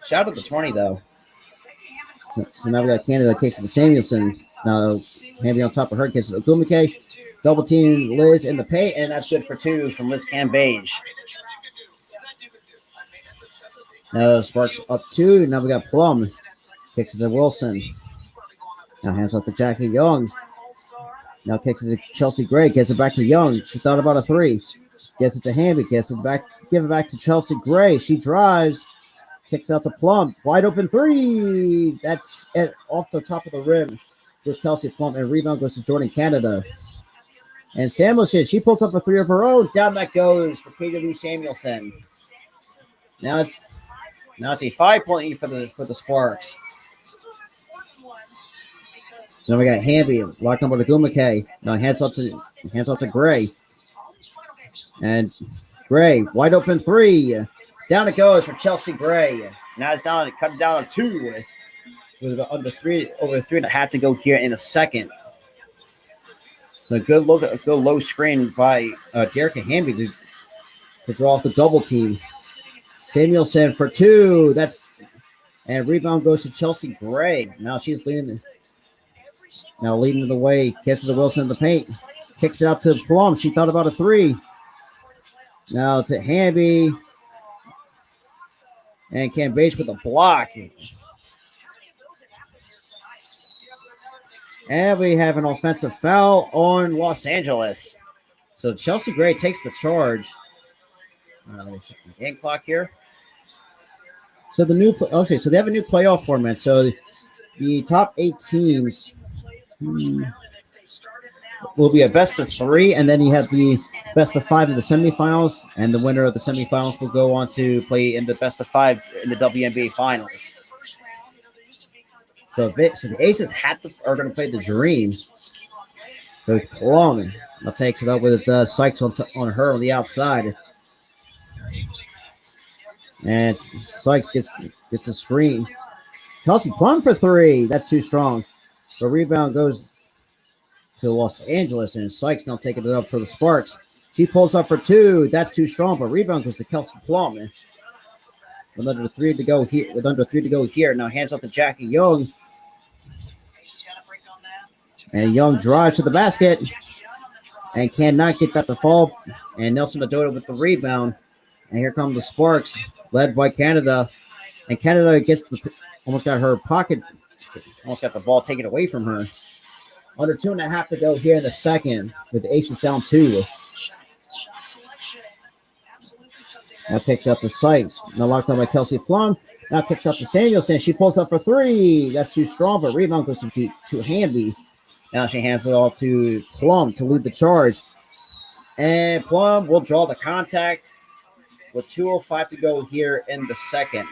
Shout out to 20, though. So now we got Canada kicks it to Samuelson. Now Hamby on top of her, kicks it to Ogumike. Double team Liz in the paint, and that's good for 2 from Liz Cambage. Now Sparks up 2. Now we got Plum. Kicks it to Wilson. Now hands off to Jackie Young. Now kicks it to Chelsea Gray. Gets it back to Young. She thought about a 3. Gets it to Hamby. Gets it back. Give it back to Chelsea Gray. She drives. Kicks out to Plum. Wide open 3. That's it off the top of the rim. Goes Kelsey Plum. And rebound goes to Jordan Canada. And Samuelson, she pulls up a 3 of her own. Down that goes for KW Samuelson. Now it's a 5-point lead for the Sparks. So now we got Hamby locked on with Ogumike. Now hands off to Gray. And Gray, wide open 3. Down it goes for Chelsea Gray. Now it's cut down to 2. With over 3.5 to go here in a second. So a good low screen by Derek Hamby to draw off the double team. Samuelson for 2. And rebound goes to Chelsea Gray. Now she's leading the way. Kisses to Wilson in the paint. Kicks it out to Plum. She thought about a 3. Now to Hamby. And Cambage with a block. And we have an offensive foul on Los Angeles. So Chelsea Gray takes the charge. Let me check the game clock here. So the new so they have a new playoff format. So the top 8 teams will be a best of 3, and then you have the best of 5 in the semifinals, and the winner of the semifinals will go on to play in the best of 5 in the WNBA finals. So the Aces are going to play the Dream. So Plum now takes it up with Sykes on her on the outside. And Sykes gets a screen. Kelsey Plum for 3. That's too strong. The rebound goes to Los Angeles, and Sykes now taking it up for the Sparks. She pulls up for 2. That's too strong, but rebound goes to Kelsey Plum. With under 3 to go here, now hands up to Jackie Young. And Young drives to the basket and cannot get that to fall. And Nelson Adoda with the rebound. And here come the Sparks, led by Canada. And Canada almost got her pocket, almost got the ball taken away from her. Under 2.5 to go here in the second, with the Aces down 2. Now kicks out to Sykes. Now locked on by Kelsey Plum. Now kicks out to Samuelson. She pulls up for 3. That's too strong, but rebound goes to Hamby. Now she hands it off to Plum to lead the charge. And Plum will draw the contact with 2:05 to go here in the second. And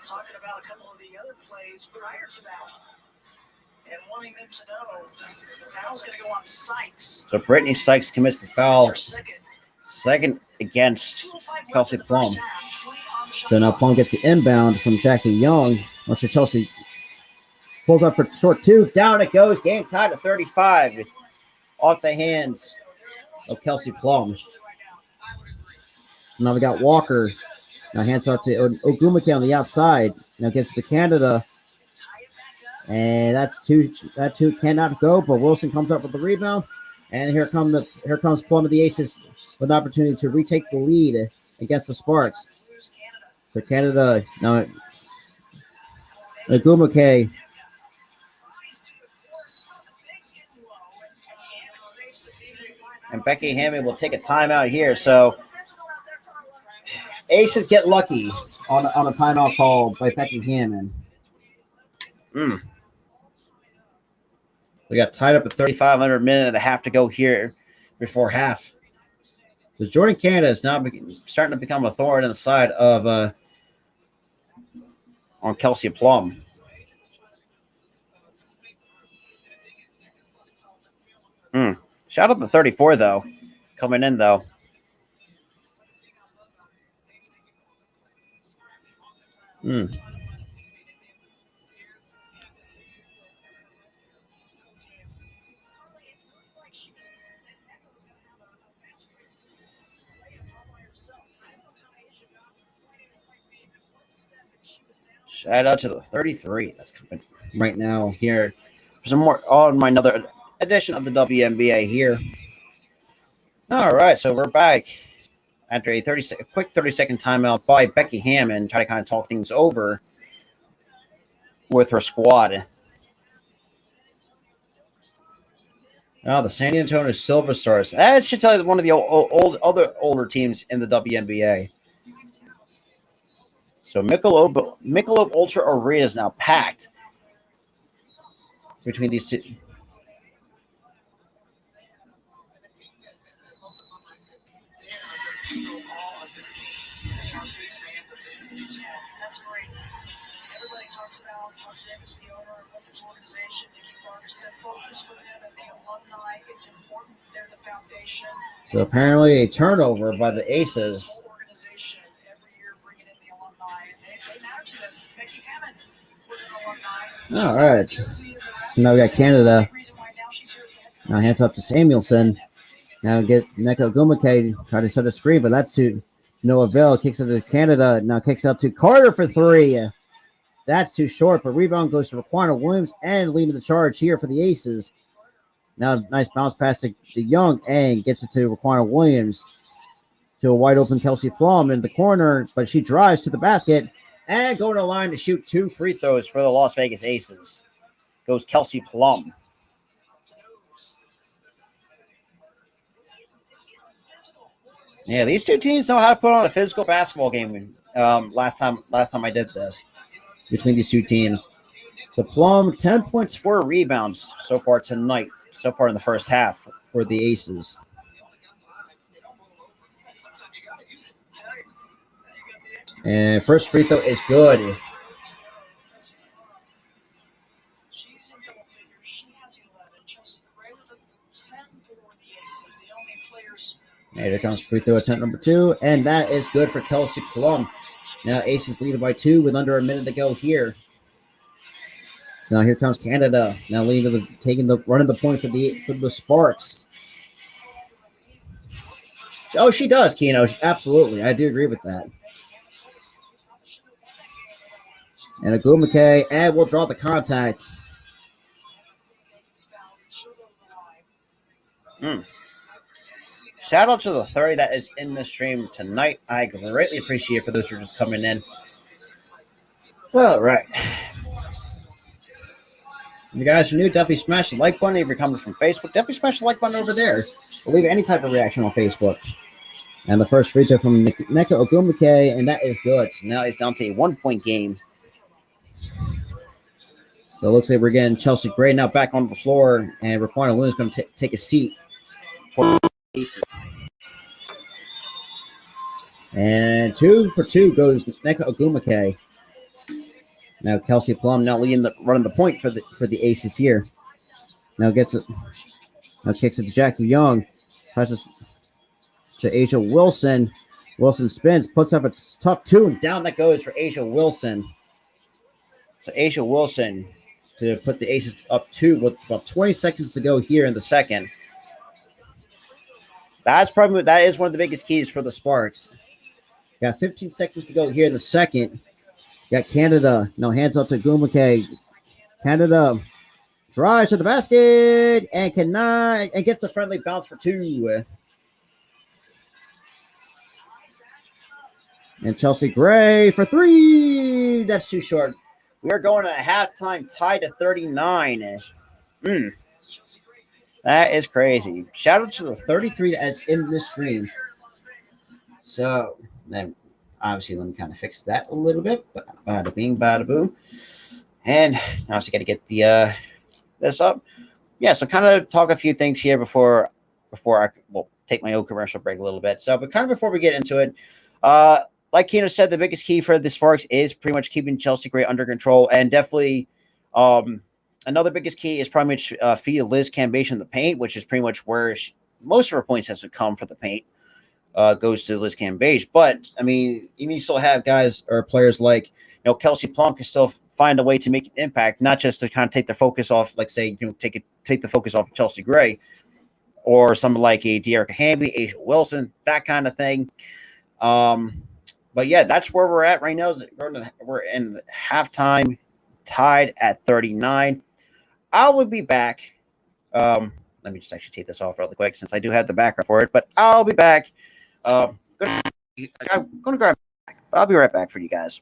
talking about a couple of the other plays prior to that, and wanting them to know the foul's going to go on Sykes. So Brittany Sykes commits the foul. Second against Kelsey Plum. So now Plum gets the inbound from Jackie Young. Once Chelsea pulls up for short 2. Down it goes. Game tied at 35. Off the hands of Kelsey Plum. So now we got Walker. Now hands out to Ogumake on the outside. Now gets to Canada. And that two cannot go, but Wilson comes up with the rebound. And here comes Plum of the Aces with an opportunity to retake the lead against the Sparks. So Canada now Ogumake. And Becky Hammond will take a timeout here. So Aces get lucky on a timeout call by Becky Hammond. We got tied up at 35 minute and a half to go here before half. So Jordan Canada is now starting to become a thorn in the side of on Kelsey Plum. Shout out to 34 though, coming in though. Shout out to the 33 that's coming right now here. Some more on another edition of the WNBA here. All right, so we're back after a quick 30-second timeout by Becky Hammond, trying to kind of talk things over with her squad. Now the San Antonio Silver Stars. That should tell you one of the older teams in the WNBA. So Michelob Ultra Arena is now packed between these two. Everybody talks about how James, the owner of this organization, to keep the focus for them and the alumni. It's important. They're the foundation. So apparently a turnover by the Aces. Organization every year bringing in the alumni. They matter to them. Becky Hammond was an alumni. All right. Now we got Canada. Now hands up to Samuelson. Now get Neko Gumake try to set a screen, but that's to no avail. Kicks it to Canada. Now kicks out to Carter for 3. That's too short, but rebound goes to Raquana Williams and leading the charge here for the Aces. Now nice bounce pass to Young and gets it to Raquana Williams to a wide open Kelsey Plum in the corner, but she drives to the basket and going to the line to shoot 2 free throws for the Las Vegas Aces. Goes Kelsey Plum. Yeah, these two teams know how to put on a physical basketball game. Last time I did this between these two teams. So Plum 10 points, 4 rebounds so far tonight. So far in the first half for the Aces. And first free throw is good. She's in double figures. She has 11. Chelsea Gray with a 10 for the Aces. The only players. And here comes free throw attempt number 2, and that is good for Kelsey Plum. Now Aces leading by 2 with under a minute to go here. So now here comes Canada. Now running the point for the Sparks. Oh, she does, Keno. Absolutely, I do agree with that. And Agumake, and we'll draw the contact. Shout out to the 30 that is in the stream tonight. I greatly appreciate it for those who are just coming in. All right. If you guys are new, definitely smash the like button. If you're coming from Facebook, definitely smash the like button over there. Or leave any type of reaction on Facebook. And the first free throw from Neka Ogumake, and that is good. So now it's down to a 1-point game. So it looks like we're getting Chelsea Gray now back on the floor, and Raquan Williams is going to take a seat for Aces. And 2 for 2 goes Neka Ogumake. Now Kelsey Plum now running the point for the Aces here. Now kicks it to Jackie Young. Passes to Asia Wilson. Wilson spins, puts up a tough 2, and down that goes for Asia Wilson. So Asia Wilson to put the Aces up 2 with about 20 seconds to go here in the second. That is one of the biggest keys for the Sparks. Got 15 seconds to go here in the second. Got Canada. No, hands up to Gumake. Canada drives to the basket and cannot, and gets the friendly bounce for 2. And Chelsea Gray for 3. That's too short. We are going at halftime tied to 39. That is crazy. Shout out to the 33 that is in this stream. So then obviously let me kind of fix that a little bit. Bada bing, bada boom. And I also got to get the this up. Yeah, so kind of talk a few things here before I take my own commercial break a little bit. So, but kind of before we get into it, like Keno said, the biggest key for the Sparks is pretty much keeping Chelsea Gray under control, and definitely another biggest key is pretty much feed Liz Cambage in the paint, which is pretty much where most of her points has to come for the paint. Goes to Liz Cambage, but I mean, you still have guys or players like Kelsey Plum can still find a way to make an impact, not just to kind of take the focus off, like say take the focus off of Chelsea Gray, or someone like a De'Erica Hamby, Asia Wilson, that kind of thing. But yeah, that's where we're at right now. We're in the halftime, tied at 39. I will be back. Let me just actually take this off really quick since I do have the background for it. But I'll be back. I'm going to grab back, but I'll be right back for you guys.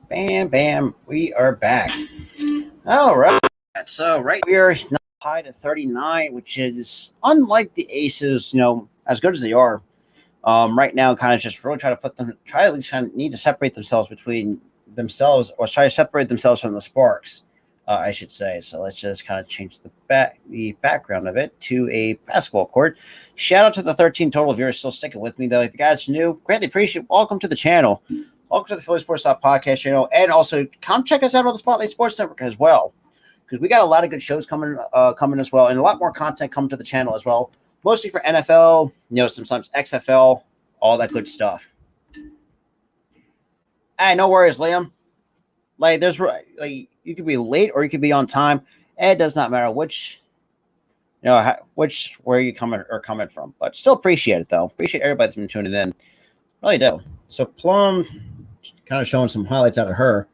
Bam, bam. We are back. All right. So, we are now tied at 39, which is unlike the Aces, as good as they are. Right now, kind of just really try to at least kind of need to separate themselves between themselves, or try to separate themselves from the Sparks, I should say. So let's just kind of change the background of it to a basketball court. Shout out to the 13 total viewers still sticking with me, though. If you guys are new, greatly appreciate it. Welcome to the channel. Welcome to the Philly Sports Talk podcast channel, and also come check us out on the Spotlight Sports Network as well, because we got a lot of good shows coming as well, and a lot more content coming to the channel as well. Mostly for NFL, sometimes XFL, all that good stuff. Hey, no worries, Liam. You could be late or you could be on time. It does not matter where you coming from. But still appreciate it, though. Appreciate everybody that's been tuning in. Really do. So Plum, kind of showing some highlights out of her.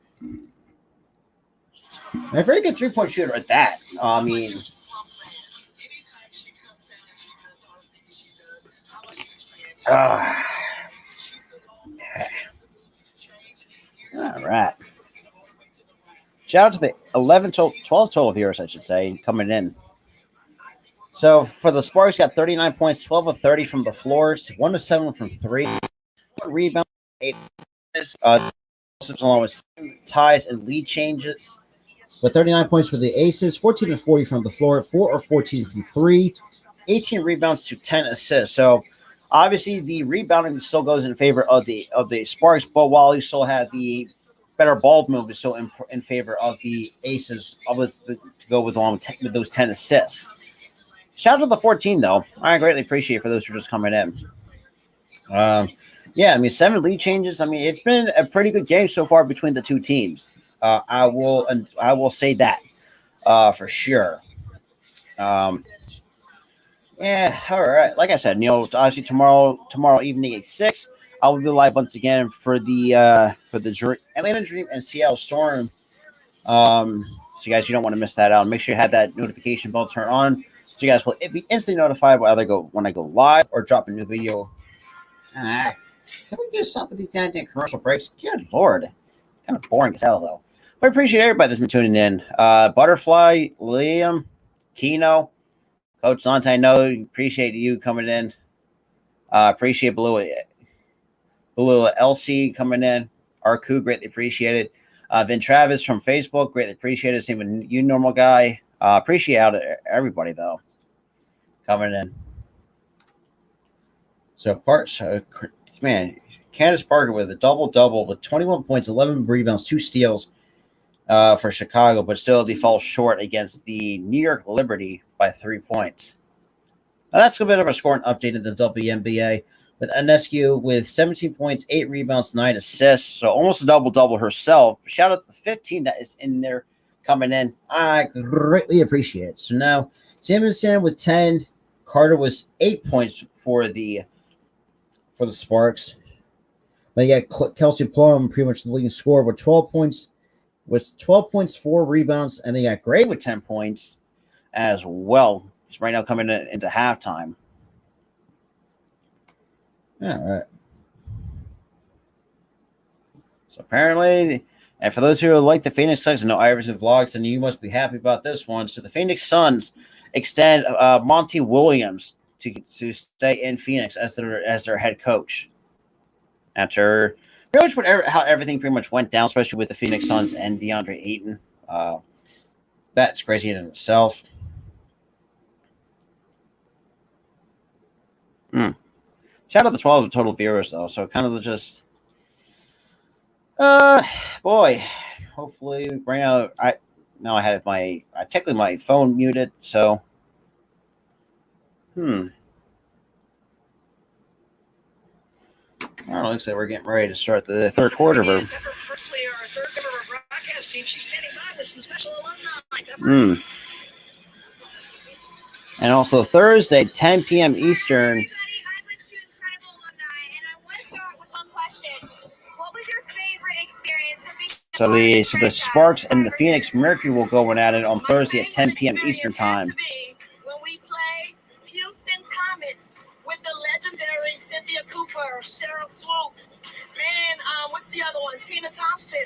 And a very good three-point shooter at that. I mean, all right. Shout out to the 12 total viewers, I should say, coming in. So for the Sparks, got 39 points, 12 of 30 from the floor, 1 of 7 from 3, 1 rebound, 8 along with ties and lead changes. With 39 points for the Aces, 14 of 40 from the floor, 4 of 14 from 3, 18 rebounds to 10 assists. So obviously the rebounding still goes in favor of the Sparks, but while you still have the better ball movement, still in favor of the Aces to go with along with those 10 assists. Shout out to the 14 though. I greatly appreciate for those who are just coming in. Yeah, I mean 7 lead changes. I mean it's been a pretty good game so far between the two teams. I will say that for sure. Yeah, all right. Like I said, obviously tomorrow evening at 6, I will be live once again for the Atlanta Dream and Seattle Storm. So you guys, you don't want to miss that out. Make sure you have that notification bell turned on, so you guys will be instantly notified when I go live or drop a new video. Can we just stop with these goddamn commercial breaks? Good lord, kind of boring as hell though. But I appreciate everybody that's been tuning in. Butterfly, Liam, Kino, Coach Lante, I know, appreciate you coming in. Appreciate Blue LC coming in. Arku, greatly appreciated. Vin Travis from Facebook, greatly appreciated. Same with you, normal guy. Appreciate everybody, though, coming in. Man, Candace Parker with a double-double with 21 points, 11 rebounds, 2 steals for Chicago, but still they fall short against the New York Liberty by 3 points. Now that's a bit of a scoring update in the WNBA, with Anescu with 17 points, 8 rebounds, 9 assists, so almost a double-double herself. Shout out to the 15 that is in there coming in. I greatly appreciate it. So now Samuelson with 10, Carter was 8 points for the Sparks. Then you got Kelsey Plum, pretty much the leading scorer with 12 points, 4 rebounds, and then you got Gray with 10 points as well. He's right now coming into halftime. All right. So apparently, and for those who like the Phoenix Suns and know Iverson vlogs, then you must be happy about this one. So the Phoenix Suns extend Monty Williams to stay in Phoenix as their head coach. After pretty much how everything pretty much went down, especially with the Phoenix Suns and DeAndre Ayton. That's crazy in itself. Shout out to 12 total viewers though, so kind of just boy, hopefully right now I have technically my phone muted, so I don't know, looks like we're getting ready to start the third quarter. And also Thursday, 10 p.m. Eastern. So the Sparks and the Phoenix Mercury will go at it on Thursday at 10 p.m. Eastern time. Houston Comets with the legendary Cynthia Cooper, Cheryl Swoops, and what's the other one? Tina Thompson.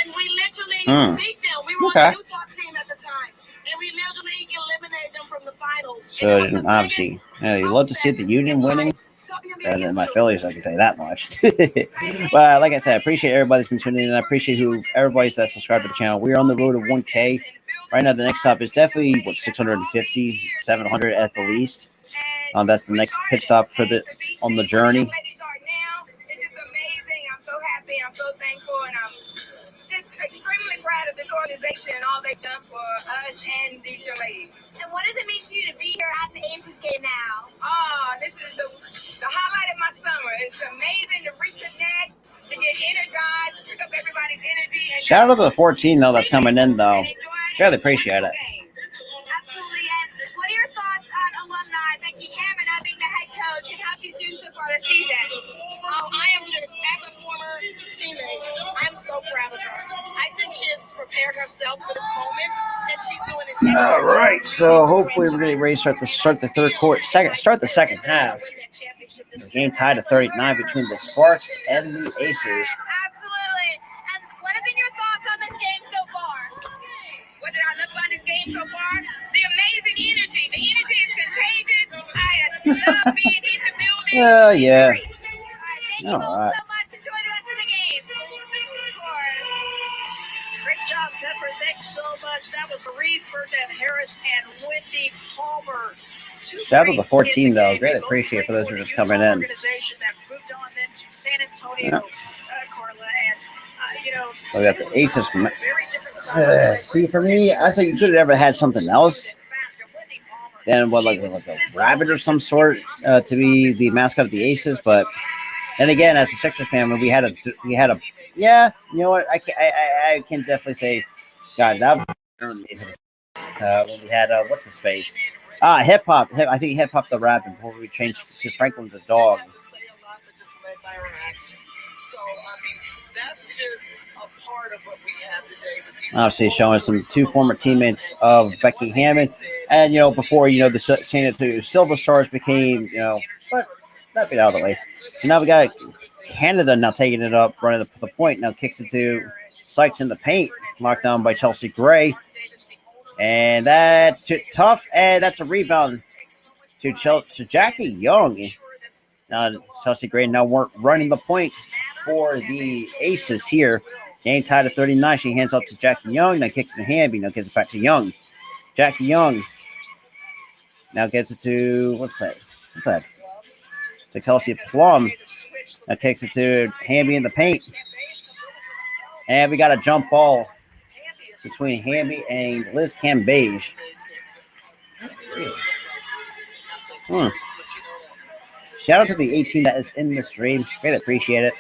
And we literally beat them. We were on the Utah team at the time, and we literally eliminated them from the finals. So obviously, you love to see the Union winning. And then my Phillies, I can tell you that much. But like I said, I appreciate everybody's been tuning in. I appreciate everybody's that subscribed to the channel. We're on the road to 1K. Right now, the next stop is definitely 650, 700 at the least. That's the next pit stop on the journey. It's just amazing. I'm so happy. I'm so thankful, and I'm just extremely proud of this organization and all they've done for us and these young ladies. And what does it mean to you to be here at the Aces game now? This is the highlight of my summer. It's amazing to reconnect, to get energized, to pick up everybody's energy. And shout out to the 14 though that's coming in though. Really appreciate it. Absolutely. And what are your thoughts on alumni Becky Hammond being the head coach and how she's doing so far this season? I am just, as a former teammate, I'm so proud of her. I think she has prepared herself for this moment, and she's doing it. All right, so hopefully we're getting ready to start the third quarter, start the second half. The game tied at 39 between the Sparks and the Aces. Absolutely. And what have been your thoughts on this game so far? What did I love about this game so far? The amazing energy. The energy is contagious. I love being in the building. Yeah. Thank you All both right. so much. Enjoy the rest of the game. Great job, Pepper. Thanks so much. That was Marie Burnett Harris and Wendy Palmer. Shout out to the 14 though. Greatly appreciate it for those who are just coming in. Organization that moved on then to San Antonio, Carla, and So we got the Aces. See, for me, I say you could have ever had something else than like a rabbit or some sort to be the mascot of the Aces. But then again, as a Sixers fan, we had a yeah. You know what? I can definitely say, God, that was amazing. When we had what's his face? Hip hop. I think hip hop the rabbit before we changed to Franklin the dog. That's just a part of what we have today. Obviously, showing some two former teammates of Becky Hammond, and before the San Antonio Silver Stars became but that bit out of the way. So now we got Canada now taking it up, running the point. Now kicks it to Sykes in the paint, locked down by Chelsea Gray, and that's too tough, and that's a rebound to Jackie Young. Now Chelsea Gray now running the point for the Aces here. Game tied at 39. She hands off to Jackie Young. Now kicks it to Hamby. Now gives it back to Young. Jackie Young now gets it to what's that? To Kelsey Plum. Now kicks it to Hamby in the paint. And we got a jump ball between Hamby and Liz Cambage. Shout out to the 18 that is in the stream. Really appreciate it.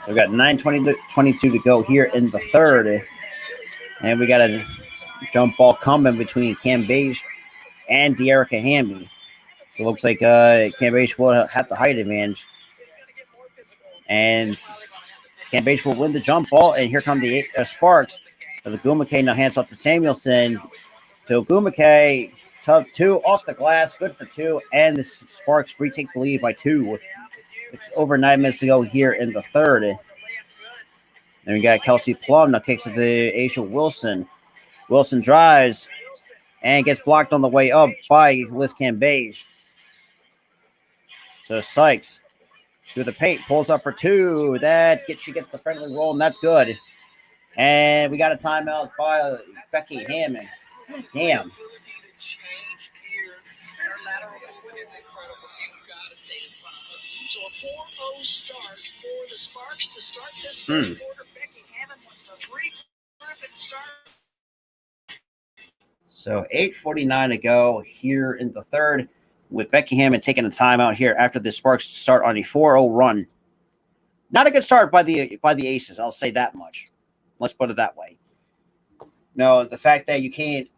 So we got 9:22 to go here in the third. And we got a jump ball coming between Cambage and De'Erica Hamby. So it looks like Cambage will have the height advantage. And Cambage will win the jump ball. And here come the Sparks. The Gumake now hands off to Samuelson. To Gumake. Two off the glass. Good for two. And the Sparks retake the lead by 2. It's over 9 minutes to go here in the third. And we got Kelsey Plum. Now kicks it to Asia Wilson. Wilson drives and gets blocked on the way up by Liz Cambage. So Sykes through the paint, pulls up for 2. She gets the friendly roll, and that's good. And we got a timeout by Becky Hammond. God damn. So a 4-0 start for the Sparks to start this third quarter. Becky Hammond wants to terrific start. So 8:49 to go here in the third, with Becky Hammond taking a timeout here after the Sparks start on a 4-0 run. Not a good start by the Aces, I'll say that much. Let's put it that way. No, the fact that you can't,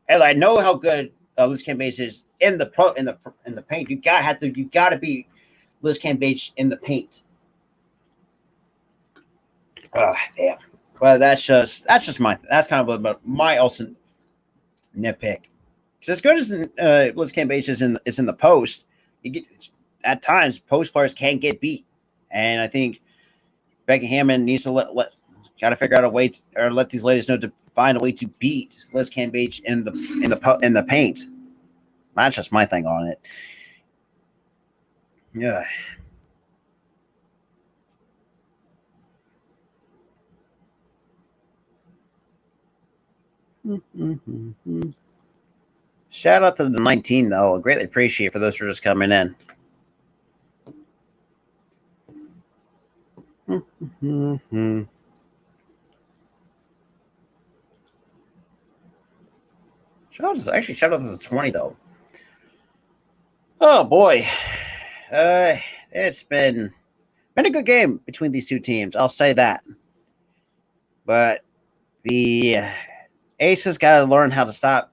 and I know how good Liz Cambage is in the paint. You gotta be Liz Cambage in the paint. Damn. Well, that's kind of my also nitpick. Because as good as Liz Cambage is in the post, you get at times post players can get beat, and I think Becky Hammond needs to got to figure out a way or let these ladies know to find a way to beat Liz Cambage in the paint. That's just my thing on it. Yeah. Shout out to the 19 though. I greatly appreciate for those who are just coming in. Shout out to the 20 though. Oh boy. It's been a good game between these two teams. I'll say that. But the Aces got to learn how to stop.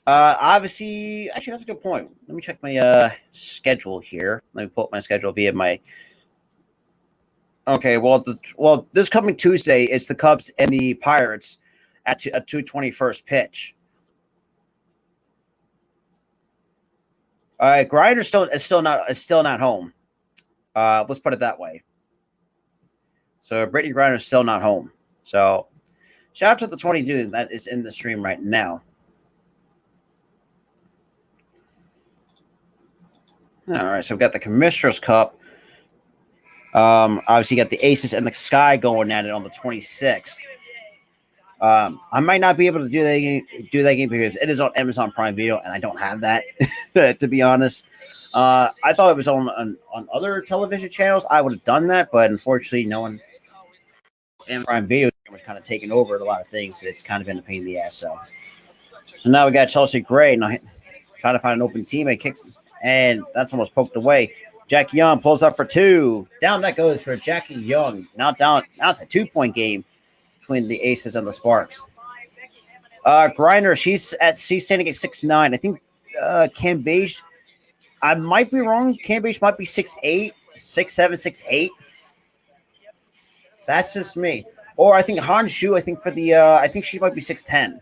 Obviously, actually, that's a good point. Let me check my schedule here. Let me pull up my schedule via my. Okay, well, this coming Tuesday, it's the Cubs and the Pirates at a 2:21 pitch. Grinder is still not home. Let's put it that way. So Brittany Griner is still not home. So shout out to the 22 that is in the stream right now. All right, so we've got the Commissioner's Cup. Obviously, you got the Aces and the Sky going at it on the 26th. I might not be able to do that game because it is on Amazon Prime Video, and I don't have that, to be honest. I thought it was on other television channels. I would have done that, but unfortunately, no one. Amazon Prime Video was kind of taking over a lot of things, so it's kind of been a pain in the ass. So now we got Chelsea Gray now trying to find an open teammate, kicks, and that's almost poked away. Jackie Young pulls up for two. Down that goes for Jackie Young. Now it's a 2-point game between the Aces and the Sparks. Griner, she's standing at 6'9". I think Cambage, I might be wrong. Cambage might be 6'8", 6'7", 6'8". That's just me. Or I think Han Shu, I think she might be 6'10".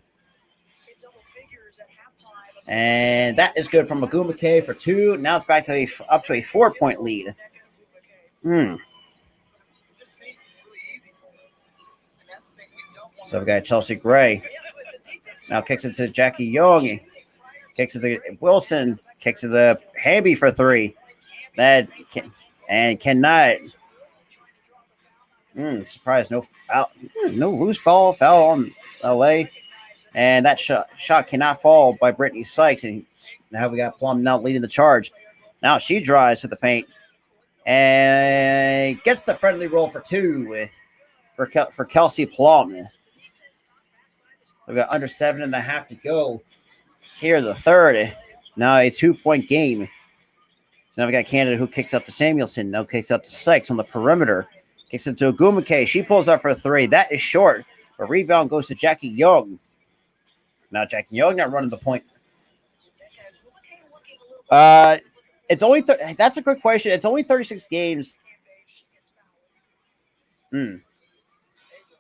And that is good from Agumake for two. Now it's back to up to a 4-point lead. So we got Chelsea Gray. Now kicks it to Jackie Young. Kicks it to Wilson. Kicks it to Hamby for three. Cannot. Surprise, no foul. No loose ball. Foul on LA. And that shot cannot fall by Brittany Sykes. And now we got Plum now leading the charge. Now she drives to the paint. And gets the friendly roll for two for Kelsey Plum. So we got under 7.5 to go here, the third. Now a 2-point game. So now we got Canada who kicks up to Samuelson. Now kicks up to Sykes on the perimeter. Kicks it to Agumake. She pulls up for a three. That is short. A rebound goes to Jackie Young. Now Jackie Young not running the point. It's only that's a good question. It's only 36 games.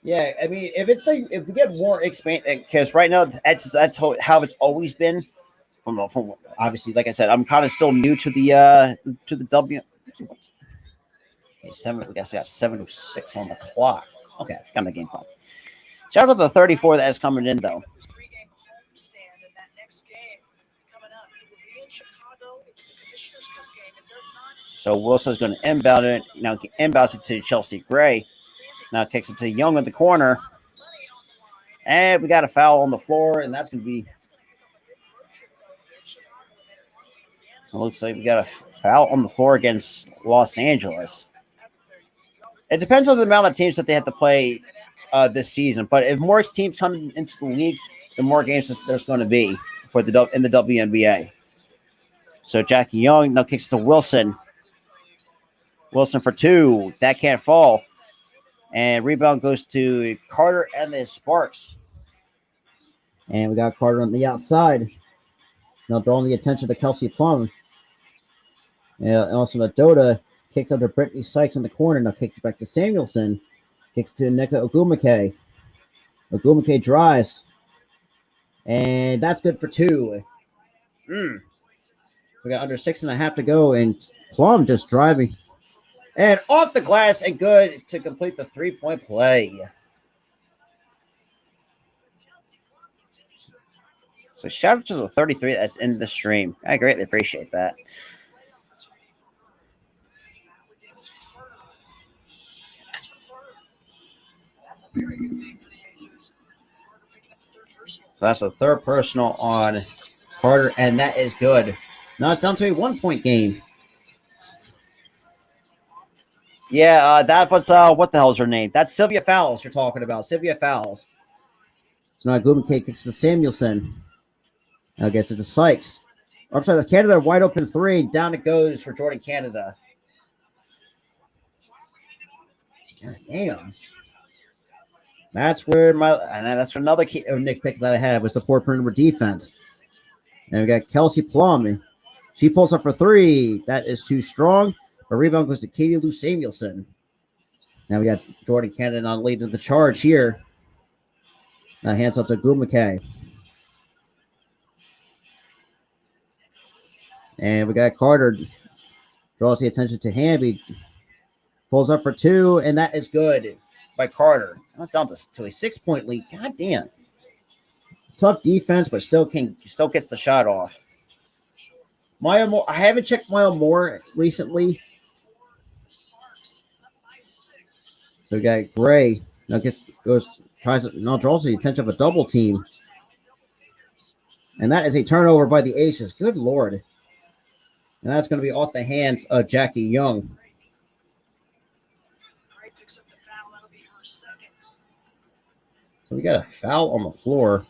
Yeah, I mean, if we get more expand, because right now that's how it's always been. From obviously, like I said, I'm kind of still new to the W. Okay, we got 7:06 on the clock. Okay, got the game clock. Shout out to the 34 that is coming in though. So Wilson's going to inbound it. Now inbounds it to Chelsea Gray. Now kicks it to Young in the corner. And we got a foul on the floor, and that's going to be. It looks like we got a foul on the floor against Los Angeles. It depends on the amount of teams that they have to play this season. But if more teams come into the league, the more games there's going to be in the WNBA. So Jackie Young now kicks to Wilson. Wilson for two. That can't fall. And rebound goes to Carter and the Sparks. And we got Carter on the outside. Now drawing the attention to Kelsey Plum. And also the Dota kicks out to Brittany Sykes in the corner. Now kicks it back to Samuelson. Kicks to Nika Ogumake. Ogumake drives. And that's good for 2. We got under 6.5 to go, and Plum just driving. And off the glass and good to complete the 3-point play. So shout out to the 33 that's in the stream. I greatly appreciate that. So that's the third personal on Carter, and that is good. Now it's down to a 1-point game. Yeah, that was what the hell's her name? That's Sylvia Fowles you're talking about. Sylvia Fowles. So now Ogumake kicks to Samuelson. I guess it's a Sykes. I'm sorry, the Canada wide open 3. Down it goes for Jordan Canada. God damn. That's where that's another key nitpick that I had was the poor perimeter defense. And we got Kelsey Plum. She pulls up for 3. That is too strong. But rebound goes to Katie Lou Samuelson. Now we got Jordan Canada on lead to the charge here. Now hands up to Ogumake. And we got Carter. Draws the attention to Hamby. Pulls up for 2, and that is good by Carter. That's down to a 6-point lead. God damn. Tough defense, but still gets the shot off. Maya Moore. I haven't checked Maya Moore recently. So we got Gray. Now draws the attention of a double team. And that is a turnover by the Aces. Good Lord. And that's going to be off the hands of Jackie Young. So we got a foul on the floor.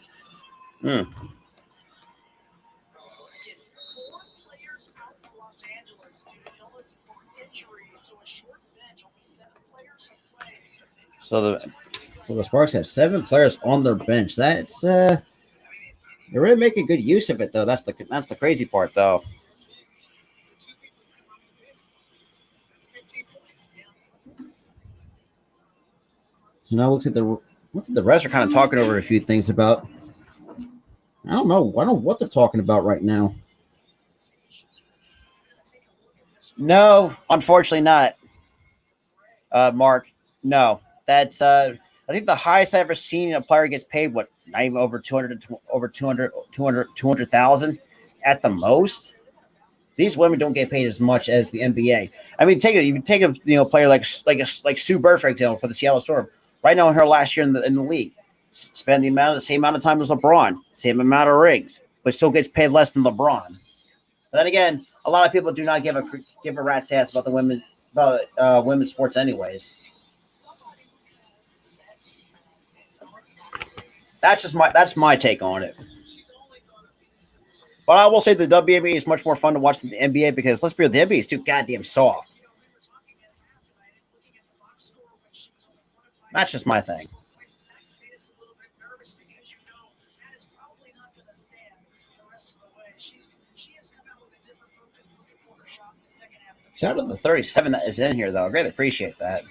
So the Sparks have 7 players on their bench. That's they're really making good use of it, though. That's the crazy part, though. So now looks at the rest are kind of talking over a few things about. I don't know what they're talking about right now. No, unfortunately not. Mark, no. That's I think the highest I've ever seen a player gets paid not even over 200,000 at the most. These women don't get paid as much as the NBA. I mean, take a player like Sue Bird, for example, for the Seattle Storm. Right now in her last year in the league, spend the same amount of time as LeBron, same amount of rings, but still gets paid less than LeBron. But then again, a lot of people do not give a rat's ass about women's sports, anyways. That's my take on it. But I will say the WNBA is much more fun to watch than the NBA because let's be real, the NBA is too goddamn soft. That's just my thing. Shout out to the 37 that is in here, though. I really appreciate that.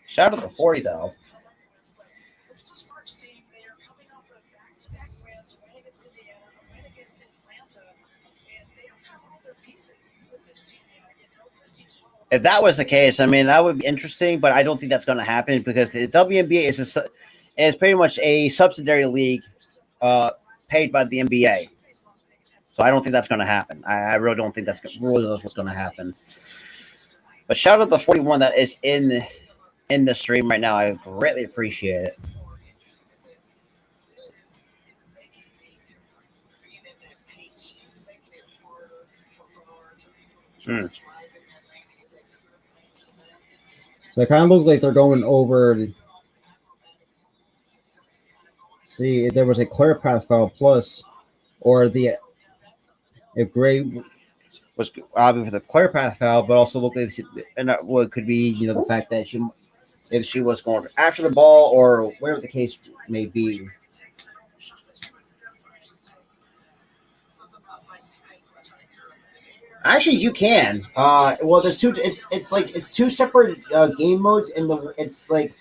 Shout out to the 40, though. If that was the case, I mean, that would be interesting, but I don't think that's going to happen because the WNBA is pretty much a subsidiary league paid by the NBA. So I don't think that's going to happen. I really don't think that's what's going to happen. But shout out to the 41 that is in the stream right now. I greatly appreciate it. So they kind of look like they're going over see if there was a clear path foul plus, or if Gray was obviously for the clear path foul, but also look at and what could be the fact that if she was going after the ball or whatever the case may be. Actually, you can. Well, there's two. It's two separate game modes. It's like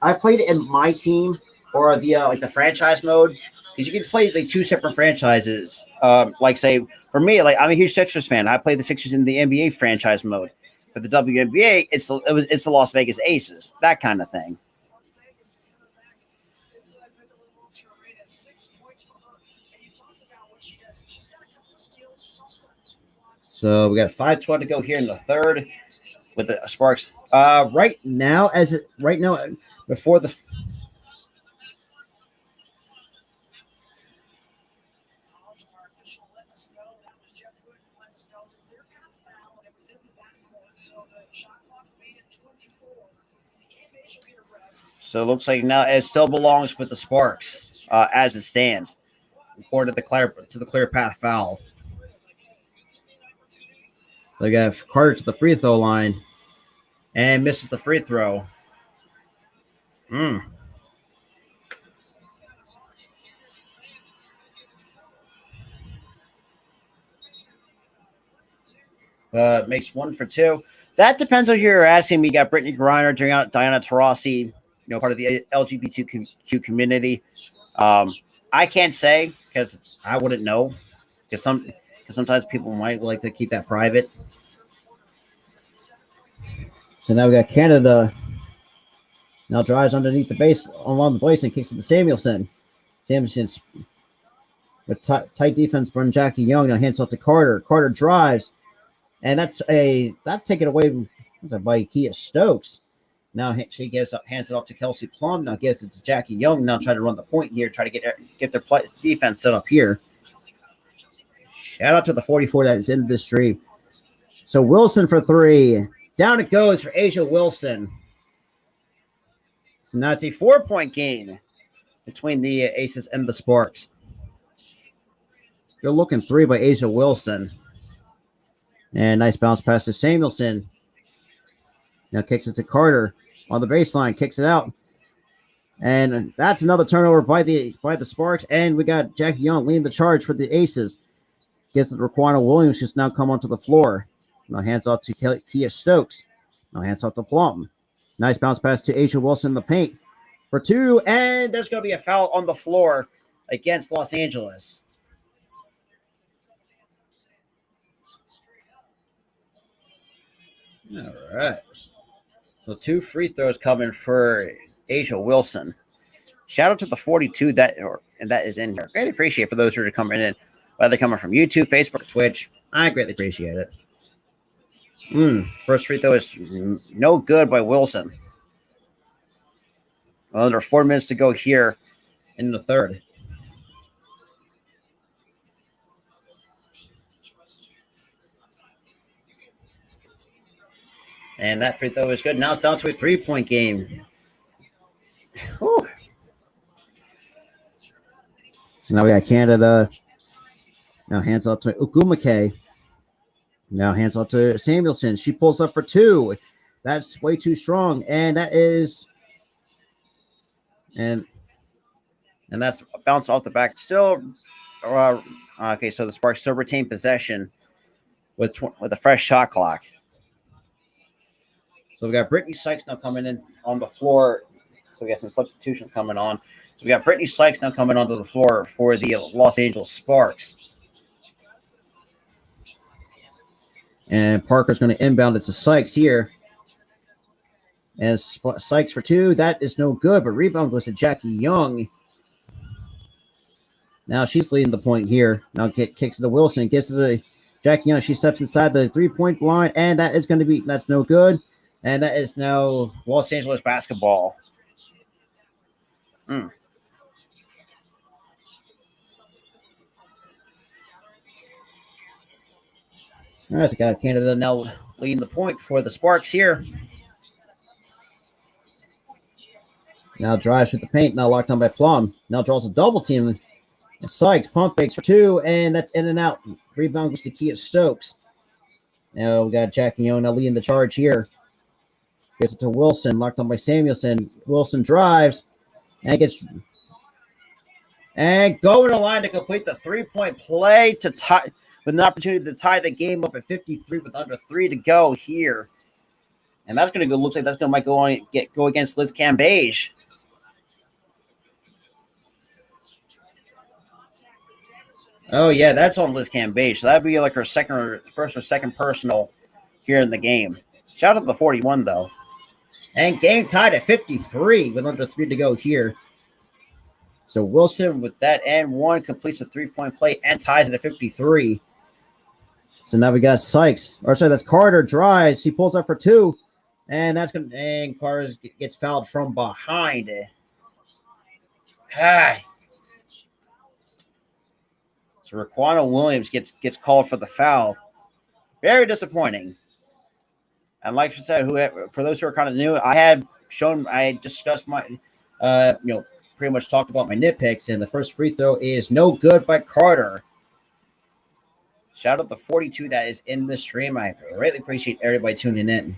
I played it in my team or the franchise mode because you can play like two separate franchises. Like say for me, like I'm a huge Sixers fan. I play the Sixers in the NBA franchise mode. For the WNBA, it's the Las Vegas Aces, that kind of thing. So we got 5:12 to go here in the third with the Sparks. Right now, before the so it looks like now it still belongs with the Sparks as it stands, according to the clear path foul. They got Carter to the free throw line and misses the free throw. Makes 1 for 2. That depends on who you're asking. We got Brittany Griner, Diana Taurasi, part of the LGBTQ community. I can't say because I wouldn't know because sometimes people might like to keep that private. So now we got Canada. Now drives underneath the base along the base and kicks it to Samuelson. Samuelson's with tight defense from Jackie Young. Now hands off to Carter. Carter drives, and that's taken away by Kia Stokes. Now she hands it off to Kelsey Plum. Now gives it to Jackie Young. Now try to run the point here. Try to get their defense set up here. Shout out to the 44 that is in this stream. So Wilson for 3. Down it goes for Asia Wilson. So now it's a 4-point game between the Aces and the Sparks. Good looking 3 by Asia Wilson. And nice bounce pass to Samuelson. Now kicks it to Carter on the baseline, kicks it out. And that's another turnover by the Sparks. And we got Jackie Young leading the charge for the Aces. Gets it to Raquana Williams, who's now come onto the floor. Now hands off to Kia Stokes. Now hands off to Plum. Nice bounce pass to Asia Wilson in the paint for 2. And there's going to be a foul on the floor against Los Angeles. All right. So 2 free throws coming for Asia Wilson. Shout out to the 42 that is in here. Greatly appreciate it for those who are coming in, whether they're coming from YouTube, Facebook, or Twitch. I greatly appreciate it. First free throw is no good by Wilson. Well, there are 4 minutes to go here in the third. And that free throw is good. Now it's down to a 3-point game. Whew. So now we got Canada. Now hands off to Ogumake. Now hands off to Samuelson. She pulls up for 2. That's way too strong. And that is... And that's a bounce off the back. Still... okay, so the Sparks still retain possession with a fresh shot clock. So we got Brittany Sykes now coming in on the floor. So we got some substitutions coming on. So we got Brittany Sykes now coming onto the floor for the Los Angeles Sparks. And Parker's going to inbound it to Sykes here. And Sykes for 2. That is no good, but rebound goes to Jackie Young. Now she's leading the point here. Now kicks it to Wilson. Gets it to Jackie Young. She steps inside the 3-point line, and that's no good. And that is now Los Angeles basketball. All right, so got Canada now leading the point for the Sparks here. Now drives through the paint. Now locked on by Plum. Now draws a double team. And Sykes pump fakes for two, and that's in and out. Rebound goes to Kia Stokes. Now we got Jackie Yona leading the charge here. Gets it to Wilson, locked on by Samuelson. Wilson drives and gets going to line to complete the 3-point play to tie with an opportunity to tie the game up at 53 with under 3 to go here. And that's going to go. Looks like that's going to might go against Liz Cambage. Oh yeah, that's on Liz Cambage. So that'd be like her first or second personal here in the game. Shout out to the 41 though. And game tied at 53 with under 3 to go here. So Wilson with that and one completes the 3-point play and ties it at 53. So now we got Sykes. Or sorry, that's Carter drives. He pulls up for two. And that's going to, and Carter gets fouled from behind. Hi. So Raquana Williams gets called for the foul. Very disappointing. And like I said, for those who are kind of new, I discussed my, pretty much talked about my nitpicks, and the first free throw is no good by Carter. Shout out to 42 that is in the stream. I greatly appreciate everybody tuning in.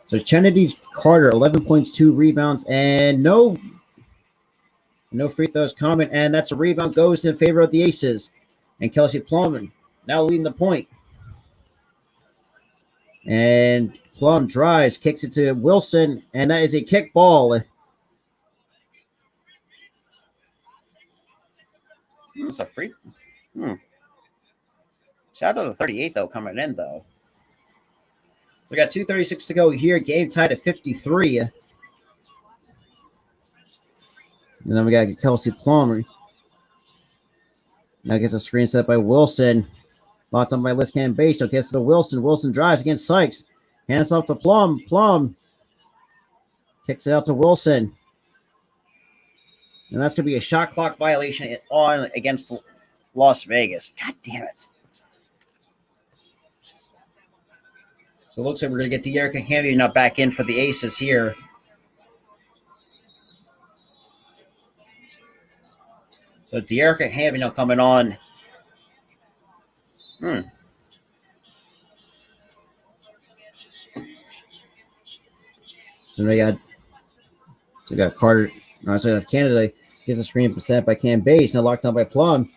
So Kennedy Carter, 11 points, 2 rebounds, and no free throws coming, and that's a rebound goes in favor of the Aces. And Kelsey Plum now leading the point. And Plum drives, kicks it to Wilson, and that is a kick ball. It's a free. Shout out to the 38, though, coming in, though. So we got 2:36 to go here. Game tied at 53. And then we got Kelsey Plum. Now gets a screen set by Wilson. Locked on by Liz Cambage. Now gets to Wilson. Wilson drives against Sykes. Hands off to Plum. Plum kicks it out to Wilson. And that's going to be a shot clock violation on against Las Vegas. God damn it. So it looks like we're going to get De'Erica Hamby now back in for the Aces here. So De'Erica Hamby now coming on. So we got Carter. No, sorry, that's Canada. Gets a screen set by Cambage. Now locked down by Plum.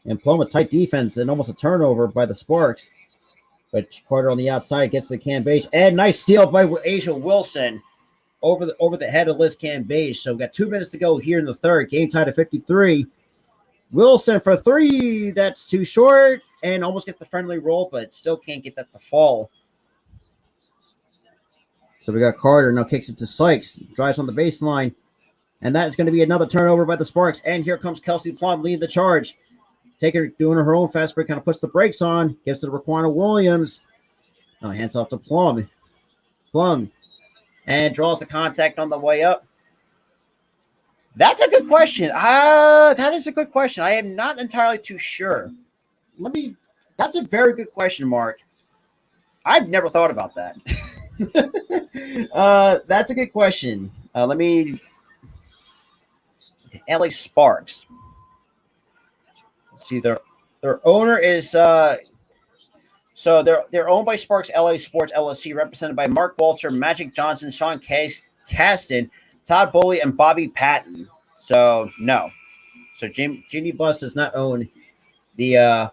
And Plum with tight defense and almost a turnover by the Sparks. But Carter on the outside gets to Cambage. And nice steal by Asia Wilson over the head of Liz Cambage. So we got 2 minutes to go here in the third. Game tied at 53. Wilson for 3. That's too short. And almost gets the friendly roll, but still can't get that to fall. So we got Carter now kicks it to Sykes. Drives on the baseline. And that is going to be another turnover by the Sparks. And here comes Kelsey Plum leading the charge. Doing her own fast break, kind of puts the brakes on. Gives it to Raquana Williams. Now hands off to Plum. Plum. And draws the contact on the way up. That's a good question. That is a good question. I am not entirely too sure. That's a very good question, Mark. I've never thought about that. That's a good question. LA Sparks. Let's see, their owner is so they're owned by Sparks LA Sports LLC, represented by Mark Walter, Magic Johnson, Sean Caston, Todd Bowley, and Bobby Patton. So no. So Ginny Bus does not own the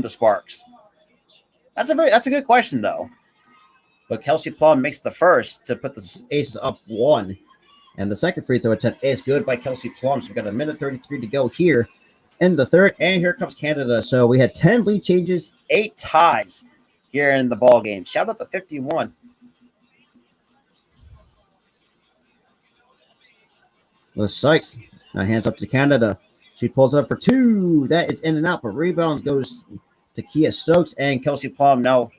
Sparks. That's a good question though. But Kelsey Plum makes the first to put the Aces up 1. And the second free throw attempt is good by Kelsey Plum. So we've got a minute 33 to go here in the third. And here comes Canada. So we had 10 lead changes, 8 ties here in the ball game. Shout out to 51. With Sykes. Now hands up to Canada. She pulls up for 2. That is in and out. But rebound goes to Kia Stokes and Kelsey Plum now.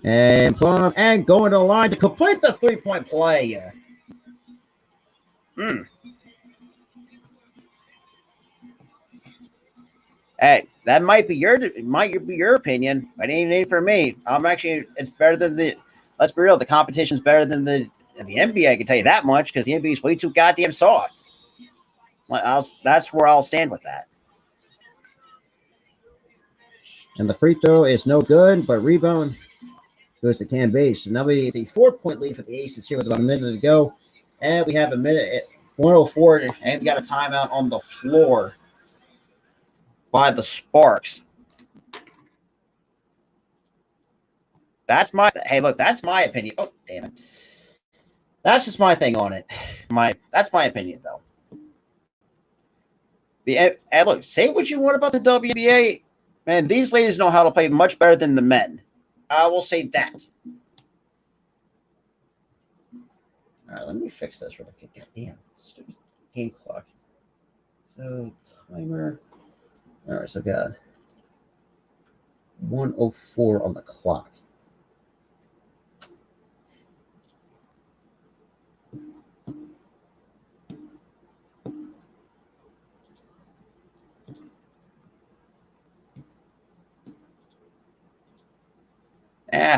And Plum and going to the line to complete the 3-point play. Hey, that might be your opinion, but it ain't for me. I'm actually it's better than the. Let's be real, the competition's better than the NBA. I can tell you that much because the NBA is way too goddamn soft. That's where I'll stand with that. And the free throw is no good, but rebound goes to Cam Base. So now it's a 4-point lead for the Aces here with about a minute to go. And we have a minute at 104, and we got a timeout on the floor by the Sparks. That's my that's my opinion. Oh, damn it. That's just my thing on it. That's my opinion though. And look, say what you want about the WNBA. Man, these ladies know how to play much better than the men. I will say that. All right, let me fix this real quick. God damn, stupid game clock. So timer. All right, so got 104 on the clock.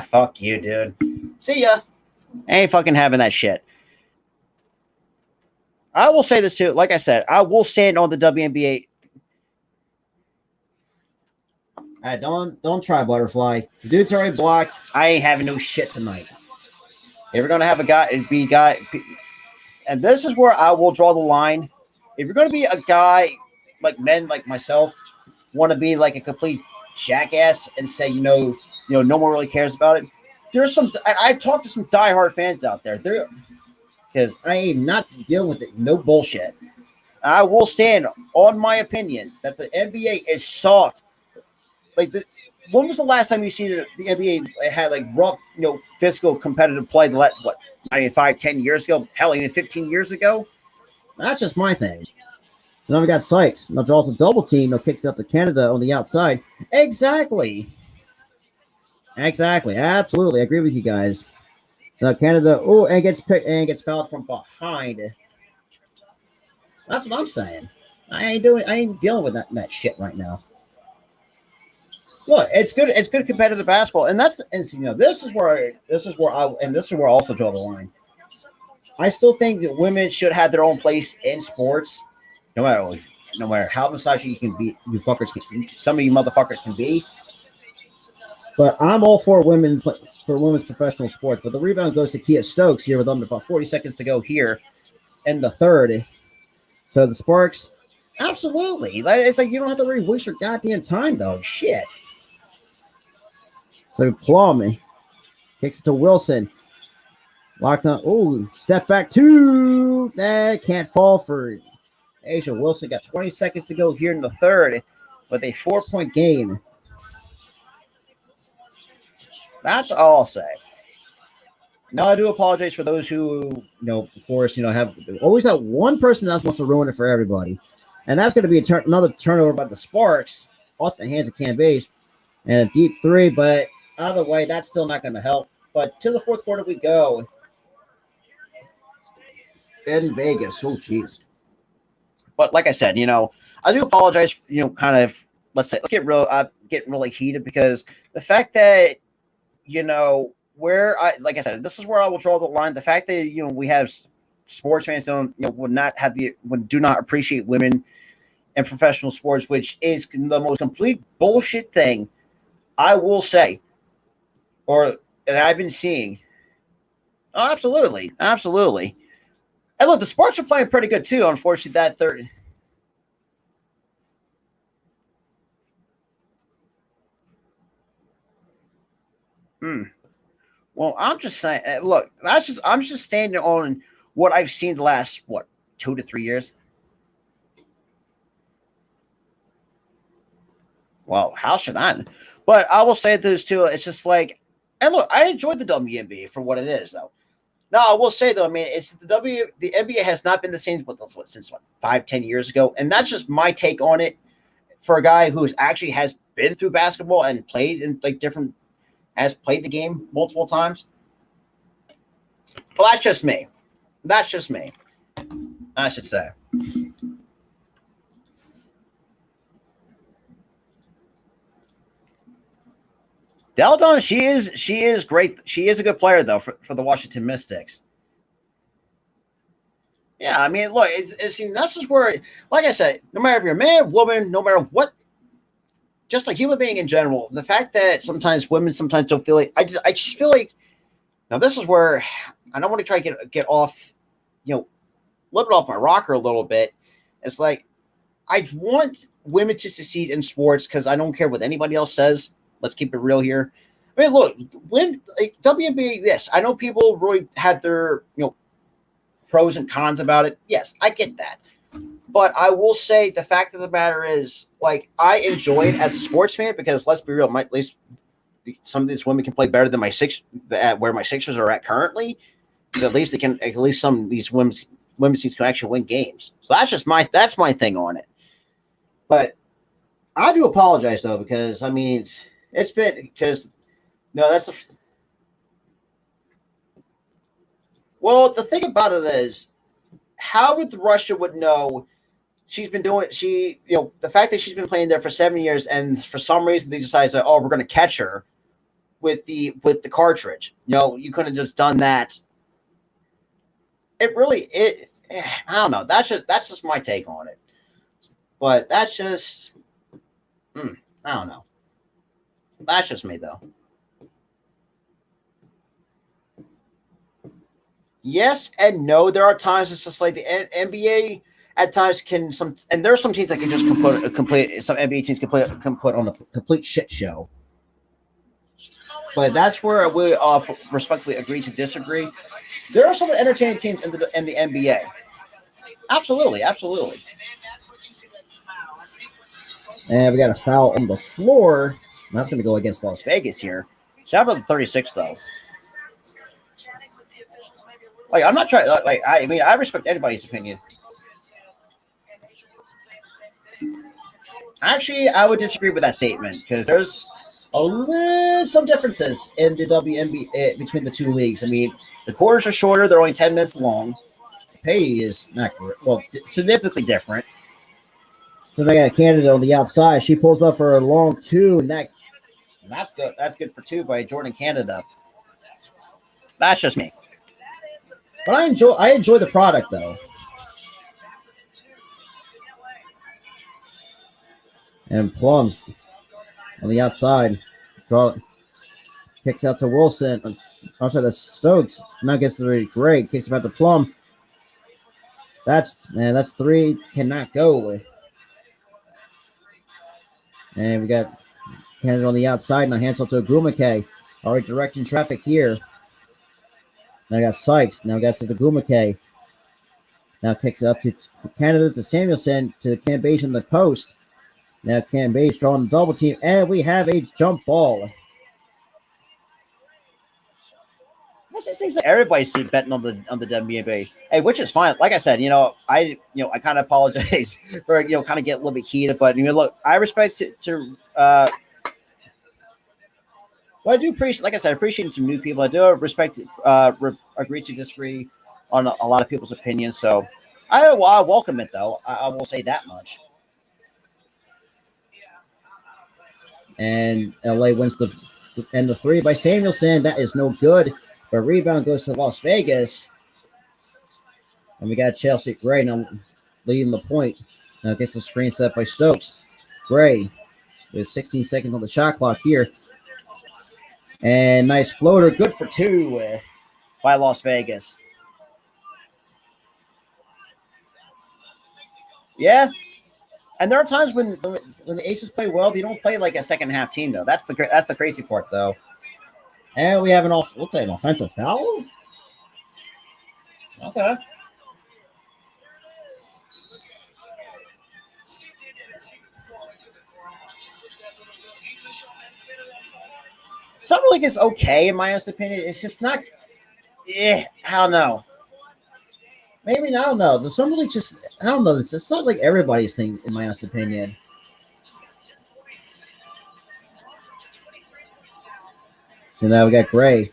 Fuck you, dude. See ya. I ain't fucking having that shit. I will say this too. Like I said, I will stand on the WNBA. Don't try, Butterfly. The dude's already blocked. I ain't having no shit tonight. If we're gonna have a guy, and this is where I will draw the line. If you're gonna be a guy like men like myself, want to be like a complete jackass and say no one really cares about it. There's some. I've talked to some diehard fans out there. Because I am not dealing with it. No bullshit. I will stand on my opinion that the NBA is soft. Like, when was the last time you seen the NBA had like rough, physical competitive play? What, 10 years ago? Hell, even 15 years ago. That's just my thing. So now we got Sykes. Now draws a double team. Now kicks it up to Canada on the outside. Exactly. Absolutely. I agree with you guys. So Canada, and gets picked and gets fouled from behind. That's what I'm saying. I ain't dealing with that shit right now. Look, it's good. It's good competitive basketball, and this is where I also draw the line. I still think that women should have their own place in sports, no matter how misogyny you can be. Some of you motherfuckers can be. But I'm all for women's professional sports. But the rebound goes to Kia Stokes here with under about 40 seconds to go here in the third. So the Sparks, absolutely. It's like you don't have to really waste your goddamn time, though. Shit. So Plum kicks it to Wilson. Locked on. Oh, step back two. That can't fall for Asia. Wilson got 20 seconds to go here in the third with a 4-point game. That's all I'll say. Now, I do apologize for those who, of course, have always that one person that wants to ruin it for everybody. And that's going to be another turnover by the Sparks off the hands of Cam Base and a deep three. But either way, that's still not going to help. But to the fourth quarter we go. In Vegas. Oh, jeez. But like I said, I do apologize, kind of, let's get getting really heated because the fact that, like I said, this is where I will draw the line. The fact that we have sports fans do not appreciate women in professional sports, which is the most complete bullshit thing I will say, or that I've been seeing. Oh, absolutely. And look, the Sparks are playing pretty good too. Unfortunately, that third. Well, I'm just saying. Look, I'm just standing on what I've seen the last 2 to 3 years. Well, how should I? But I will say this too. It's just like, and look, I enjoyed the WNBA for what it is, though. No, I will say though, I mean, it's the NBA has not been the same since 5-10 years ago, and that's just my take on it. For a guy who actually has been through basketball and played in has played the game multiple times. Well, that's just me. I should say. Deladon, she is great. She is a good player though for the Washington Mystics. Yeah, I mean, look, it's this is where, like I said, no matter if you're a man, woman, no matter what, just a human being in general, the fact that sometimes women sometimes don't feel like I just feel like now this is where I don't want to try to get off, a little bit off my rocker a little bit. It's like I want women to succeed in sports because I don't care what anybody else says. Let's keep it real here. I mean, look, when WNBA, yes, I know people really had their pros and cons about it. Yes, I get that. But I will say the fact of the matter is, like, I enjoy it as a sports fan because let's be real, at least some of these women can play better than where my Sixers are at currently. So at least some of these women's teams can actually win games. So that's my thing on it. But I do apologize though because I mean it's been because no, that's well, the thing about it is, how would Russia would know she's been doing the fact that she's been playing there for 7 years and for some reason they decided that, oh, we're going to catch her with the cartridge. You couldn't have just done that. I don't know. That's just my take on it. But that's just I don't know. That's just me though. Yes and no. There are times it's just like the NBA at times and there are some teams that can just complete. Some NBA teams can put on a complete shit show. But that's where I will respectfully agree to disagree. There are some entertaining teams in the NBA. Absolutely. And we got a foul on the floor. That's going to go against Las Vegas here. Shout out to the 36 though. Like I'm not trying. Like I respect anybody's opinion. Actually, I would disagree with that statement because there's some differences in the WNBA between the two leagues. I mean, the quarters are shorter; they're only 10 minutes long. The pay is not significantly different. So they got Canada on the outside. She pulls up for a long two, and that's good. That's good for two by Jordan Canada. That's just me. But I enjoy the product though. And Plum's on the outside. Kicks out to Wilson. I'm sorry, that's Stokes. Now gets the great. Kicks about to Plum. That's three. Cannot go. And we got Canada on the outside. Now hands off to Agumake. Already directing traffic here. Now got Sykes. Now got to the Agumake. Now kicks it up to Canada to Samuelson to Cambage in the post. Now Cambage drawing the double team. And we have a jump ball. This just seems like everybody's betting on the WNBA. Hey, which is fine. Like I said, I kind of apologize for kind of get a little bit heated, but look, I respect well, I do appreciate, like I said, appreciating some new people. I do respect, agree to disagree on a lot of people's opinions. So I welcome it, though. I will say that much. And LA wins the three by Samuelson. That is no good. But rebound goes to Las Vegas. And we got Chelsea Gray now leading the point. Now gets the screen set by Stokes. Gray with 16 seconds on the shot clock here. And nice floater. Good for two by Las Vegas. Yeah. And there are times when the Aces play well, they don't play like a second half team, though. That's the crazy part, though. And we have an offensive foul. Okay. Summer League is okay, in my honest opinion. It's just not. I don't know. Maybe I don't know. The Summer League I don't know. It's not like everybody's thing, in my honest opinion. So now we got Gray.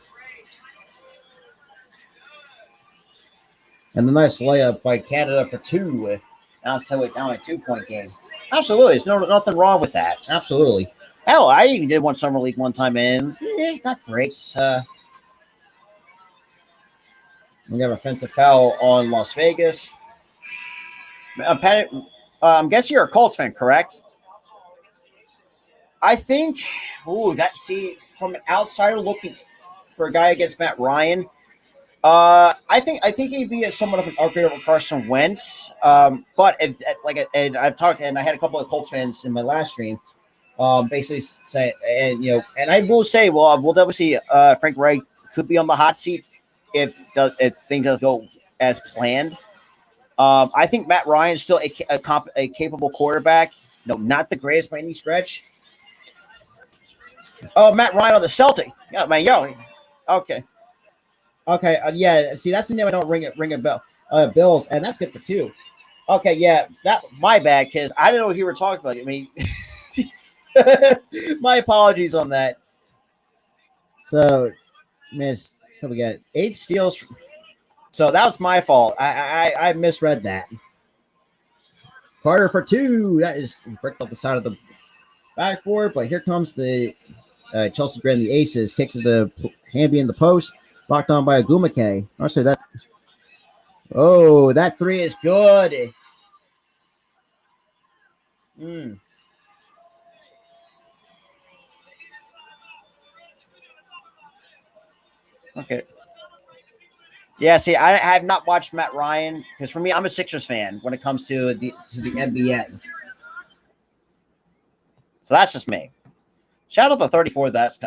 And the nice layup by Canada for two. Now it's a 2-point game. Absolutely. There's nothing wrong with that. Absolutely. Hell, I even did one summer league one time, and not great. We have an offensive foul on Las Vegas. I'm guessing you're a Colts fan, correct? I think. From an outsider looking for a guy against Matt Ryan, I think he'd be somewhat of an upgrade over Carson Wentz. But and I've talked, and I had a couple of Colts fans in my last stream. Basically say, and I will say, well, we'll definitely see. Frank Reich could be on the hot seat if things does go as planned. I think Matt Ryan is still a capable quarterback. No, not the greatest by any stretch. Oh, Matt Ryan on the Celtic. Yeah, man, okay. Okay, yeah. See, that's the name I don't ring a bell. Bills, and that's good for 2. Okay, yeah, that my bad because I didn't know what you were talking about. I mean, my apologies on that. So, so we got 8 steals. So that was my fault. I misread that. Carter for 2. That is bricked off the side of the backboard, but here comes the Chelsea Grand, the Aces, kicks it to Hamby in the post. Locked on by Agumake. Actually, that. Oh, that 3 is good. Okay. Yeah, see, I have not watched Matt Ryan because for me, I'm a Sixers fan when it comes to the NBA. So that's just me. Shout out to 34. That's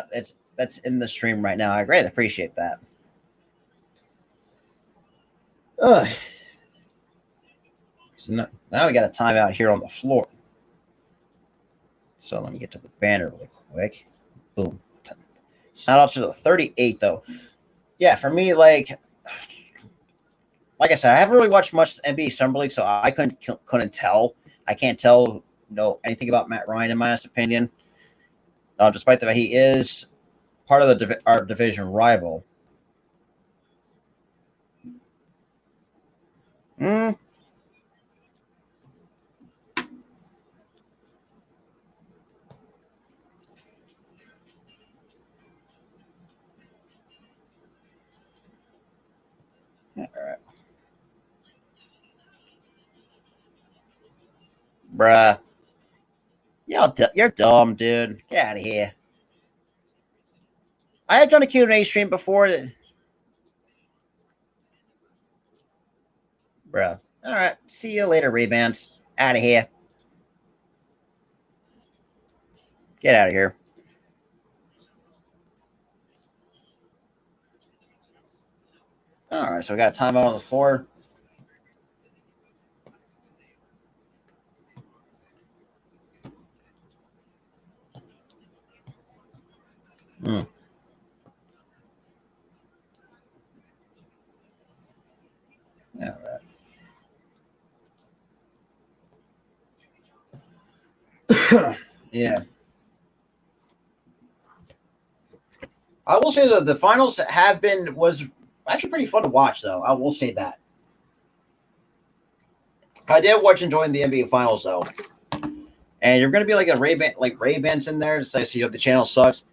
in the stream right now. I greatly appreciate that. So now we got a timeout here on the floor. So let me get to the banner really quick. Boom. Shout out to the 38 though. Yeah, for me, like I said, I haven't really watched much NBA Summer League, so I couldn't tell. I can't tell anything about Matt Ryan in my honest opinion. Despite the fact he is part of our division rival. All right. Bruh. You're dumb, dude. Get out of here. I have done a Q&A stream before. Bruh. All right. See you later, rebounds. Out of here. Get out of here. All right. So we got a timeout on the floor. All right. Yeah. I will say that the finals was actually pretty fun to watch, though. I will say that. I did watch enjoying the NBA finals, though. And you're gonna be like a Ray-Bans in there to say, the channel sucks.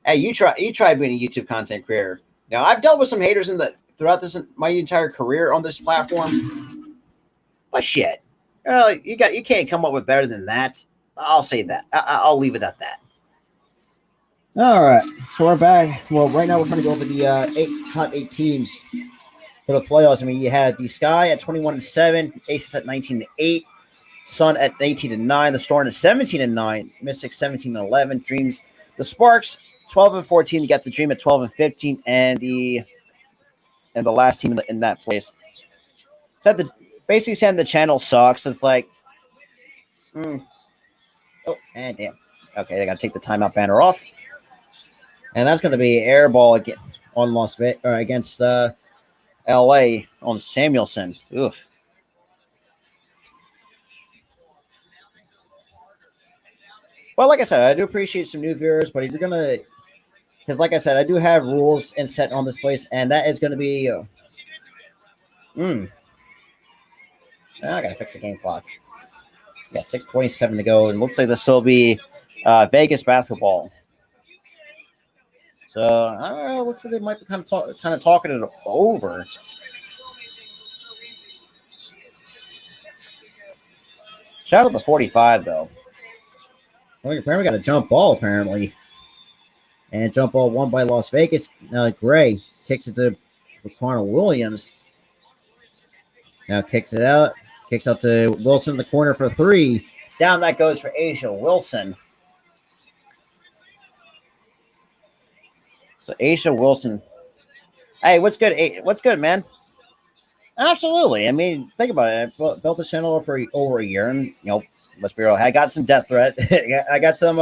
Hey, you try being a YouTube content creator. Now, I've dealt with some haters throughout my entire career on this platform. But shit, you can't come up with better than that. I'll say that. I'll leave it at that. All right, so we're back. Well, right now we're trying to go over the top 8 teams for the playoffs. I mean, you had the Sky at 21-7, Aces at 19-8, Sun at 18-9, the Storm at 17-9, Mystics 17-11, Dreams, the Sparks 12-14. You got the Dream at 12-15, and the last team in that place. Basically saying the channel sucks. It's like, oh, and damn. Okay, they got to take the timeout banner off. And that's going to be airball again on Las Vegas against LA on Samuelson. Oof. Well, like I said, I do appreciate some new viewers, but if you're going to, because like I said, I do have rules and set on this place, and that is going to be, I got to fix the game clock. Yeah, 6:27 to go, and looks like there'll still be Vegas basketball. So I don't know. Looks like they might be kind of talking it over. Shout out to 45 though. So apparently got a jump ball apparently, and jump ball won by Las Vegas. Gray kicks it to Connor Williams. Now kicks out to Wilson in the corner for three. Down that goes for Asia Wilson. So Asia Wilson. Hey, what's good? What's good, man? Absolutely. I mean, think about it. I built this channel for over a year, and let's be real. I got some death threat. I got some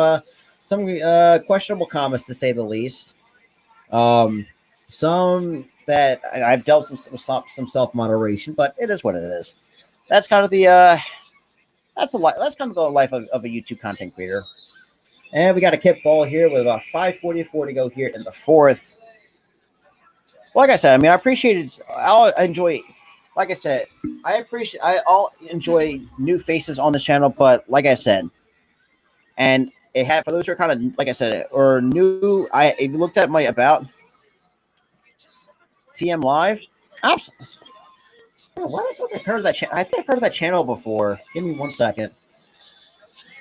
questionable comments to say the least. Some that I've dealt some self moderation, but it is what it is. That's kind of the that's kind of the life of a YouTube content creator. And we got a kick ball here with about 5:44 to go here in the fourth. Like I said, I mean, I appreciate it. I'll enjoy. Like I said, I'll enjoy new faces on the channel, but like I said, and it had for those who are kind of like I said or new. If you looked at my about TM Live, absolutely. Why the fuck I've heard of that channel? I think I've heard of that channel before. Give me 1 second.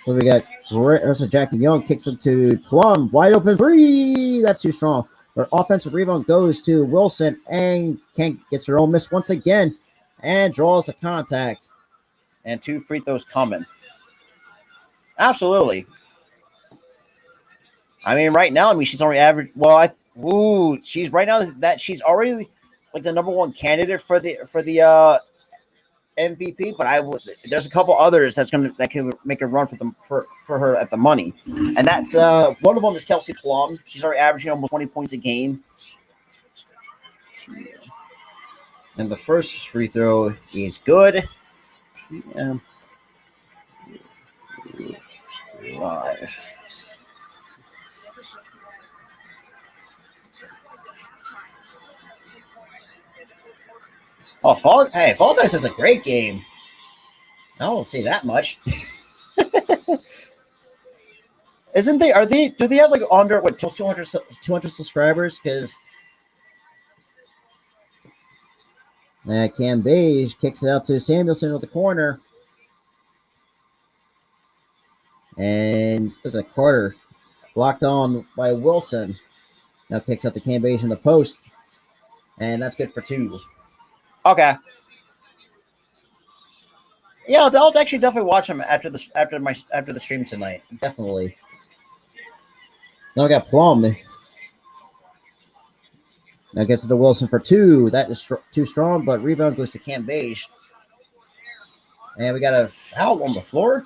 So we got there's a Jackie Young kicks it to Plum, wide open three. That's too strong. But offensive rebound goes to Wilson, and Kent gets her own miss once again, and draws the contact. And 2 free throws coming. Absolutely. I mean, right now, I mean, she's already average. Well, she's right now that she's already like the number 1 candidate for the MVP. But there's a couple others that can make a run for her at the money, and that's one of them is Kelsey Plum. She's already averaging almost 20 points a game. And the first free throw is good. TM Live. Oh, Fall Guys is a great game. I don't see that much. Do they have like under 200 subscribers? Because Cam Beige kicks it out to Samuelson with the corner. And there's a Carter blocked on by Wilson. Now kicks out to Cam Beige in the post. And that's good for 2. Okay. Yeah, I'll actually definitely watch them after the stream tonight. Definitely. Now I got Plum. Now gets it to Wilson for 2. That is too strong, but rebound goes to Cam Beige. And we got a foul on the floor.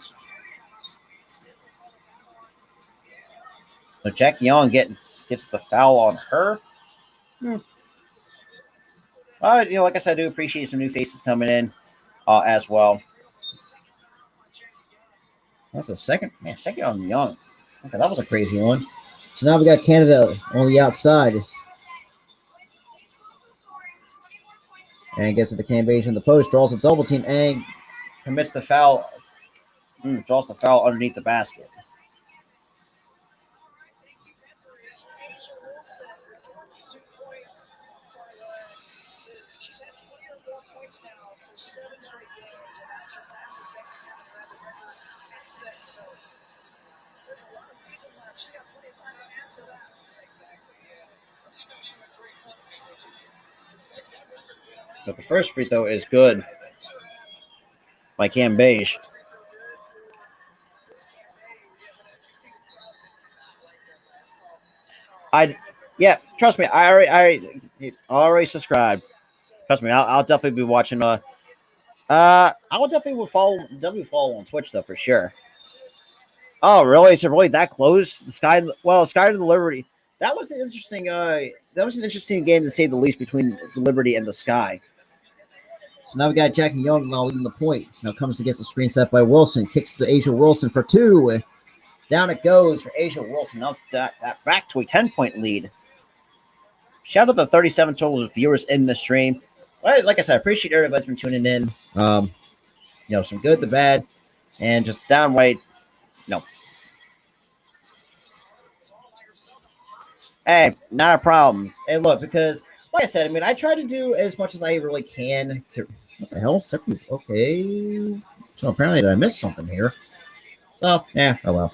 So Jackie Young gets the foul on her. Like I said, I do appreciate some new faces coming in as well. That's a second on Young. Okay, that was a crazy one. So now we got Canada on the outside. And gets it to Cam Beige in the post, draws a double team, and commits the foul. Draws the foul underneath the basket. But the first free throw is good by Cam Beige. Trust me, I already subscribed. Trust me, I'll definitely be watching. I will definitely follow on Twitch though for sure. Oh, really? Is it really that close? Sky to the Liberty. That was an interesting. That was an interesting game to say the least between the Liberty and the Sky. So now we got Jackie Young now leading the point. Now comes to get the screen set by Wilson. Kicks to Asia Wilson for 2. Down it goes for Asia Wilson. Now that back to a 10-point lead. Shout out to 37 total viewers in the stream. Like I said, I appreciate everybody's been tuning in. Some good, the bad, and just downright, Hey, not a problem. Hey, look, because like I said, I mean, I try to do as much as I really can to. What the hell? Okay. So apparently I missed something here. So, yeah, oh well.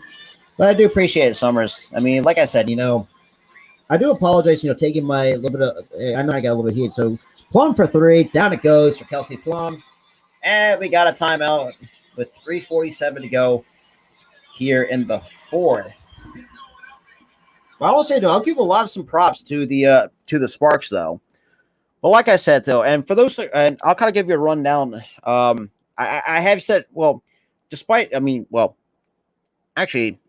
But I do appreciate it, Summers. I mean, like I said, I do apologize, taking my little bit of. I know I got a little bit of heat. So, Plum for 3. Down it goes for Kelsey Plum. and we got a timeout with 3:47 to go here in the fourth. I will say though, I'll give a lot of some props to the Sparks though. But like I said though, and for those, and I'll kind of give you a rundown. I have said, well, despite, I mean, well, actually,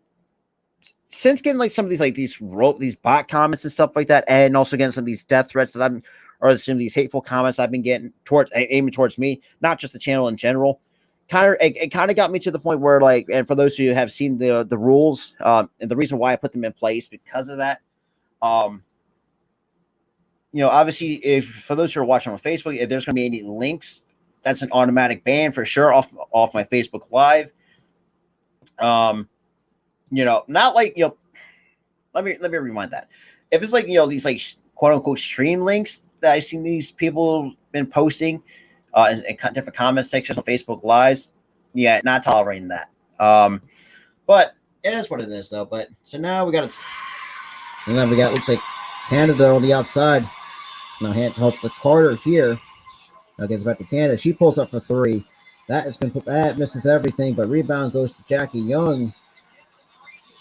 since getting like some of these bot comments and stuff like that, and also getting some of these death threats that or some of these hateful comments I've been getting aiming towards me, not just the channel in general. It kind of got me to the point where, like, and for those who have seen the rules, and the reason why I put them in place because of that, obviously, if for those who are watching on Facebook, if there's going to be any links, that's an automatic ban for sure off my Facebook Live. Not like let me rewind that. If it's like these like quote unquote stream links that I've seen these people been posting in different comment sections on Facebook Lives, yeah, not tolerating that. But it is what it is though. But so now we got looks like Canada on the outside. Now hand to help the Carter here. Now gets back to Canada. She pulls up for 3. That misses everything, but rebound goes to Jackie Young.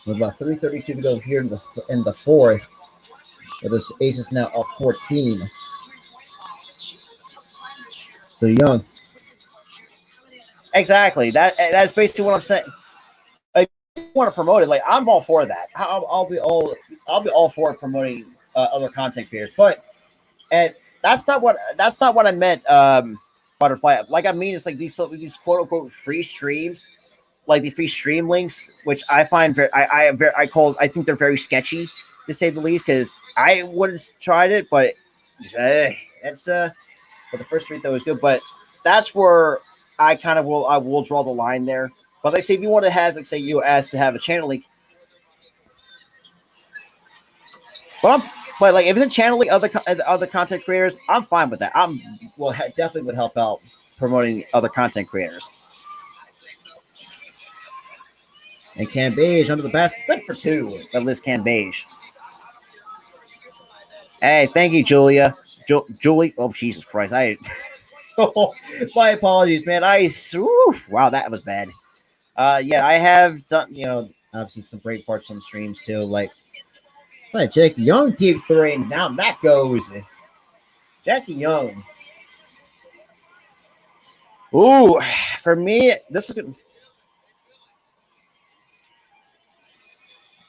With about 3:32 to go here in the fourth. With this Aces now up 14. So Young. Exactly. That's basically what I'm saying. I want to promote it. Like I'm all for that. I'll be all for promoting other content creators. But and that's not what I meant. Butterfly. Like I mean, it's like these quote unquote free streams, like the free stream links, which I find I think they're very sketchy to say the least. Because I wouldn't tried it, but it's but the first 3 though was good. But that's where I will draw the line there. But like say if you want to have like say you asked to have a channel link, but like if it's a channel link other content creators, I'm fine with that. Definitely would help out promoting other content creators. And Cam Beige under the basket. Good for 2 by Liz Cam Beige. Hey, thank you, Julia. Julie. Oh, Jesus Christ. My apologies, man. Wow, that was bad. Yeah, I have done, obviously some great parts on streams too. Like, it's like Jackie Young deep 3, and down that goes. Jackie Young. Ooh, for me, this is good.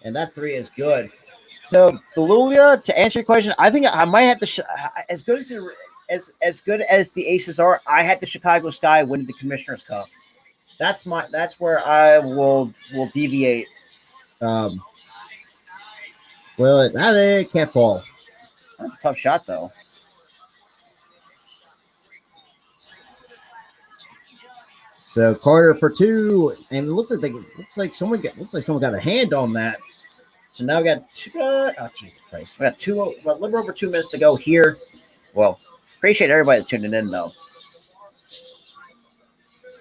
And that 3 is good. So, Belulia, to answer your question, I think I might have to as good as the Aces are. I had the Chicago Sky win the Commissioner's Cup. That's where I will deviate. Well, it can't fall. That's a tough shot, though. So Carter for 2, and it looks like someone got a hand on that. So now we got 2. Oh Jesus Christ! We got a little over 2 minutes to go here. Well, appreciate everybody tuning in though.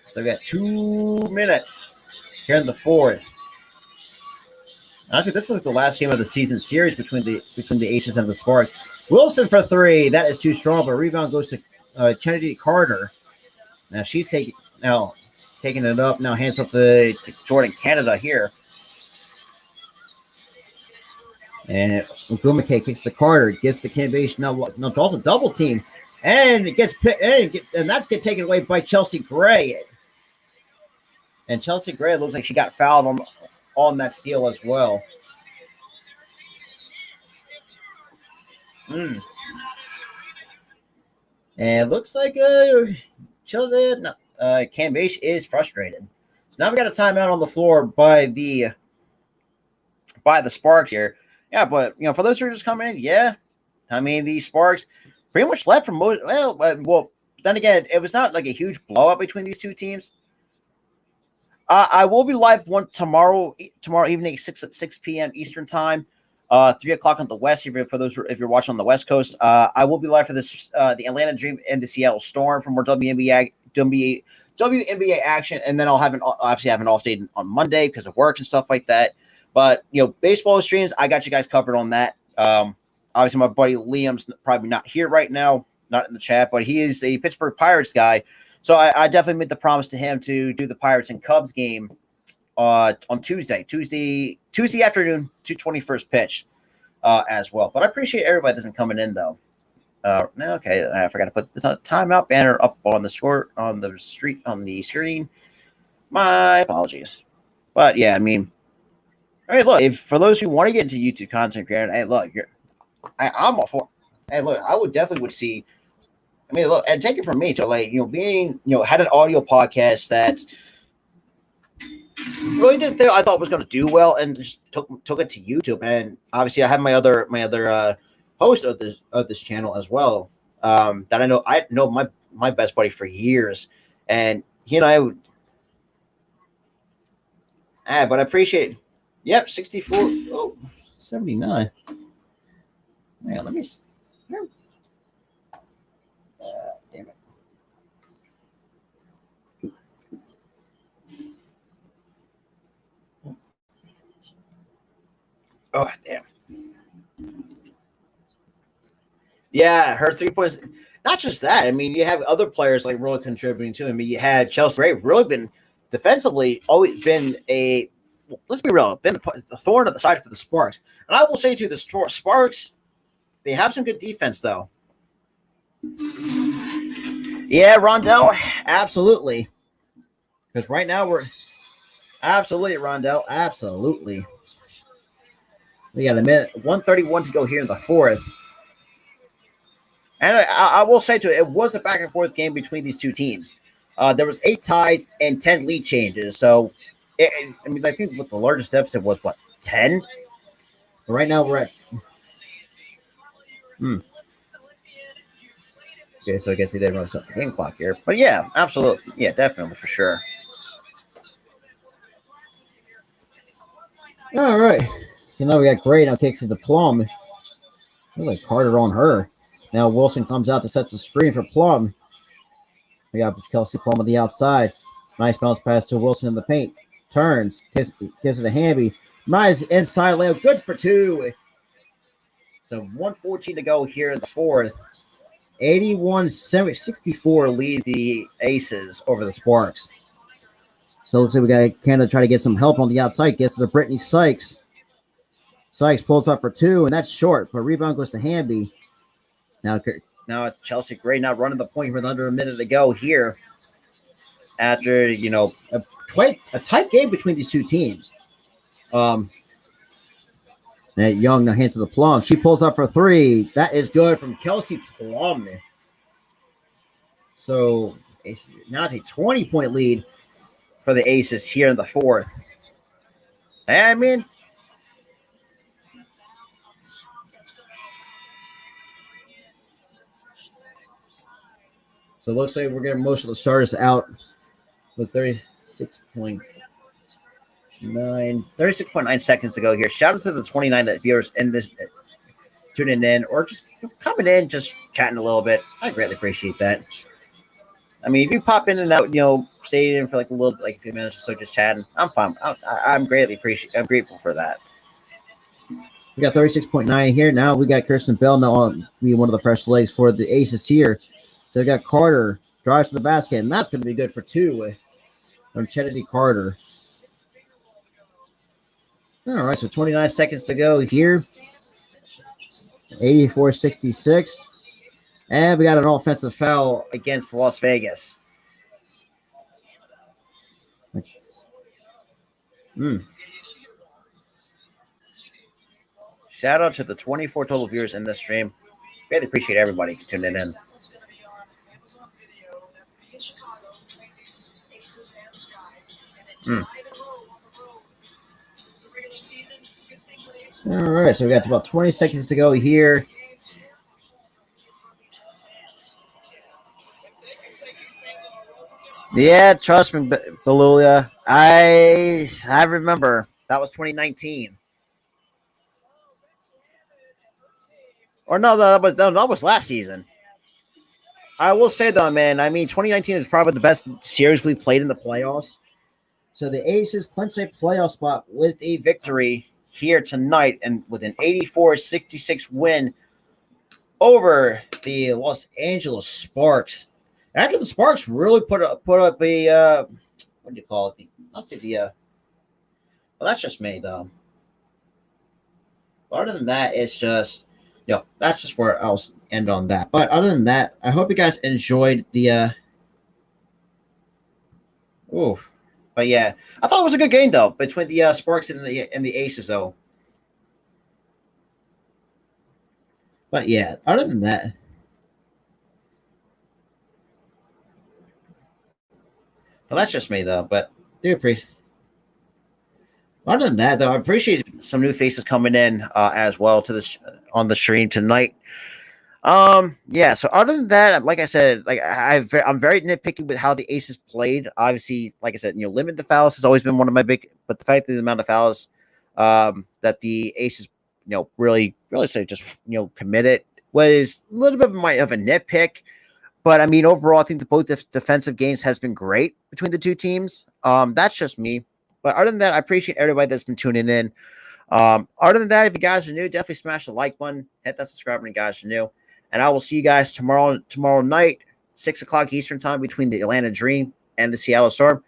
So we got 2 minutes here in the fourth. Actually, this is the last game of the season series between the Aces and the Sparks. Wilson for 3. That is too strong, but rebound goes to Kennedy Carter. Now she's taking it up. Now hands up to Jordan Canada here. And Gumake kicks to Carter, gets the Cambage, now draws a double team, and it gets and that's taken away by Chelsea Gray. And Chelsea Gray looks like she got fouled on that steal as well. And it looks like Cambage is frustrated. So now we got a timeout on the floor by the Sparks here. Yeah, but for those who are just coming in, yeah, I mean the Sparks pretty much left from most. Well, then again, it was not like a huge blowout between these two teams. I will be live tomorrow evening, 6 p.m. Eastern time. 3 o'clock on the West. If you're watching on the West Coast, I will be live for this the Atlanta Dream and the Seattle Storm for more WNBA action, and then I'll obviously have an off day on Monday because of work and stuff like that. But baseball streams, I got you guys covered on that. Obviously, my buddy Liam's probably not here right now, not in the chat, but he is a Pittsburgh Pirates guy. So I definitely made the promise to him to do the Pirates and Cubs game on Tuesday afternoon, 2:21 pitch as well. But I appreciate everybody that's been coming in though. Okay, I forgot to put the timeout banner up on the screen. My apologies. But yeah, I mean, look, for those who want to get into YouTube content creator, hey, look, I'm all for. Hey, look, I would see. I mean, look, and take it from me to being had an audio podcast that really didn't think I thought was going to do well, and just took it to YouTube. And obviously, I have my other host of this channel as well. That I know my best buddy for years, and but I appreciate. Yep, 64. Oh, 79. Yeah, let me. Damn it. Oh, damn. Yeah, her 3 points. Not just that. I mean, you have other players like really contributing too. I mean, you had Chelsea Gray really been defensively always been let's be real, been the thorn of the side for the Sparks. And I will say to the Sparks, they have some good defense though. Yeah, Rondell, absolutely. Because right now we're absolutely Rondell, absolutely. We got a minute, 1:31 to go here in the fourth. And I will say too, it was a back and forth game between these two teams. There was 8 ties and 10 lead changes. So, I think what the largest deficit was 10. But right now we're at. Okay, so I guess they didn't run the game clock here, but yeah, absolutely, yeah, definitely for sure. All right, so now we got Gray now kicks it to Plum. Really Carter on her. Now Wilson comes out to set the screen for Plum. We got Kelsey Plum on the outside. Nice bounce pass to Wilson in the paint. Turns, gives it to Hamby. Nice inside layup, good for 2. So 1:14 to go here in the fourth. 81-64 lead the Aces over the Sparks. So let's see, we got Canada try to get some help on the outside. Gets to Brittany Sykes. Sykes pulls up for 2, and that's short. But rebound goes to Hamby. Now it's Chelsea Gray now running the point with under a minute to go here. After quite a tight game between these two teams. That Young now hands to the Plum. She pulls up for 3. That is good from Kelsey Plum. So now it's a 20-point lead for the Aces here in the fourth. I mean, so it looks like we're getting most of the starters out with 36.9 seconds to go here. Shout out to the 29 that viewers in this tuning in or just coming in, just chatting a little bit. I greatly appreciate that. I mean, if you pop in and out, stay in for a few minutes or so, just chatting, I'm fine. I'm grateful for that. We got 36.9 here. Now we got Kirsten Bell now on being one of the fresh legs for the Aces here. So we got Carter drives to the basket, and that's going to be good for 2 from Chennedy Carter. All right, so 29 seconds to go here. 84-66. And we got an offensive foul against Las Vegas. Shout out to the 24 total viewers in this stream. Really appreciate everybody tuning in. All right, so we got about 20 seconds to go here. Yeah, trust me, Belulia. I remember that was 2019. Or no, that was last season. I will say though, man. I mean, 2019 is probably the best series we played in the playoffs. So the Aces clinched a playoff spot with a victory here tonight, and with an 84-66 win over the Los Angeles Sparks. After the Sparks really put up a what do you call it? I'll say well, that's just me though. But other than that, it's just that's just where I'll end on that. But other than that, I hope you guys enjoyed the But yeah, I thought it was a good game though between the Sparks and the Aces though. But yeah, other than that, well, that's just me though. But do appreciate. Other than that, though, I appreciate some new faces coming in as well to this on the stream tonight. Yeah. So other than that, like I said, like I'm very nitpicky with how the Aces played. Obviously, like I said, limit the fouls has always been one of my big. But the fact that the amount of fouls that the Aces, really say just committed was a little bit of a nitpick. But I mean, overall, I think both defensive games has been great between the two teams. That's just me. But other than that, I appreciate everybody that's been tuning in. Other than that, if you guys are new, definitely smash the like button, hit that subscribe button if you guys are new. And I will see you guys tomorrow night, 6:00 Eastern time, between the Atlanta Dream and the Seattle Storm.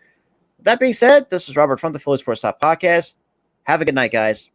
That being said, this is Robert from the Philly Sports Talk Podcast. Have a good night, guys.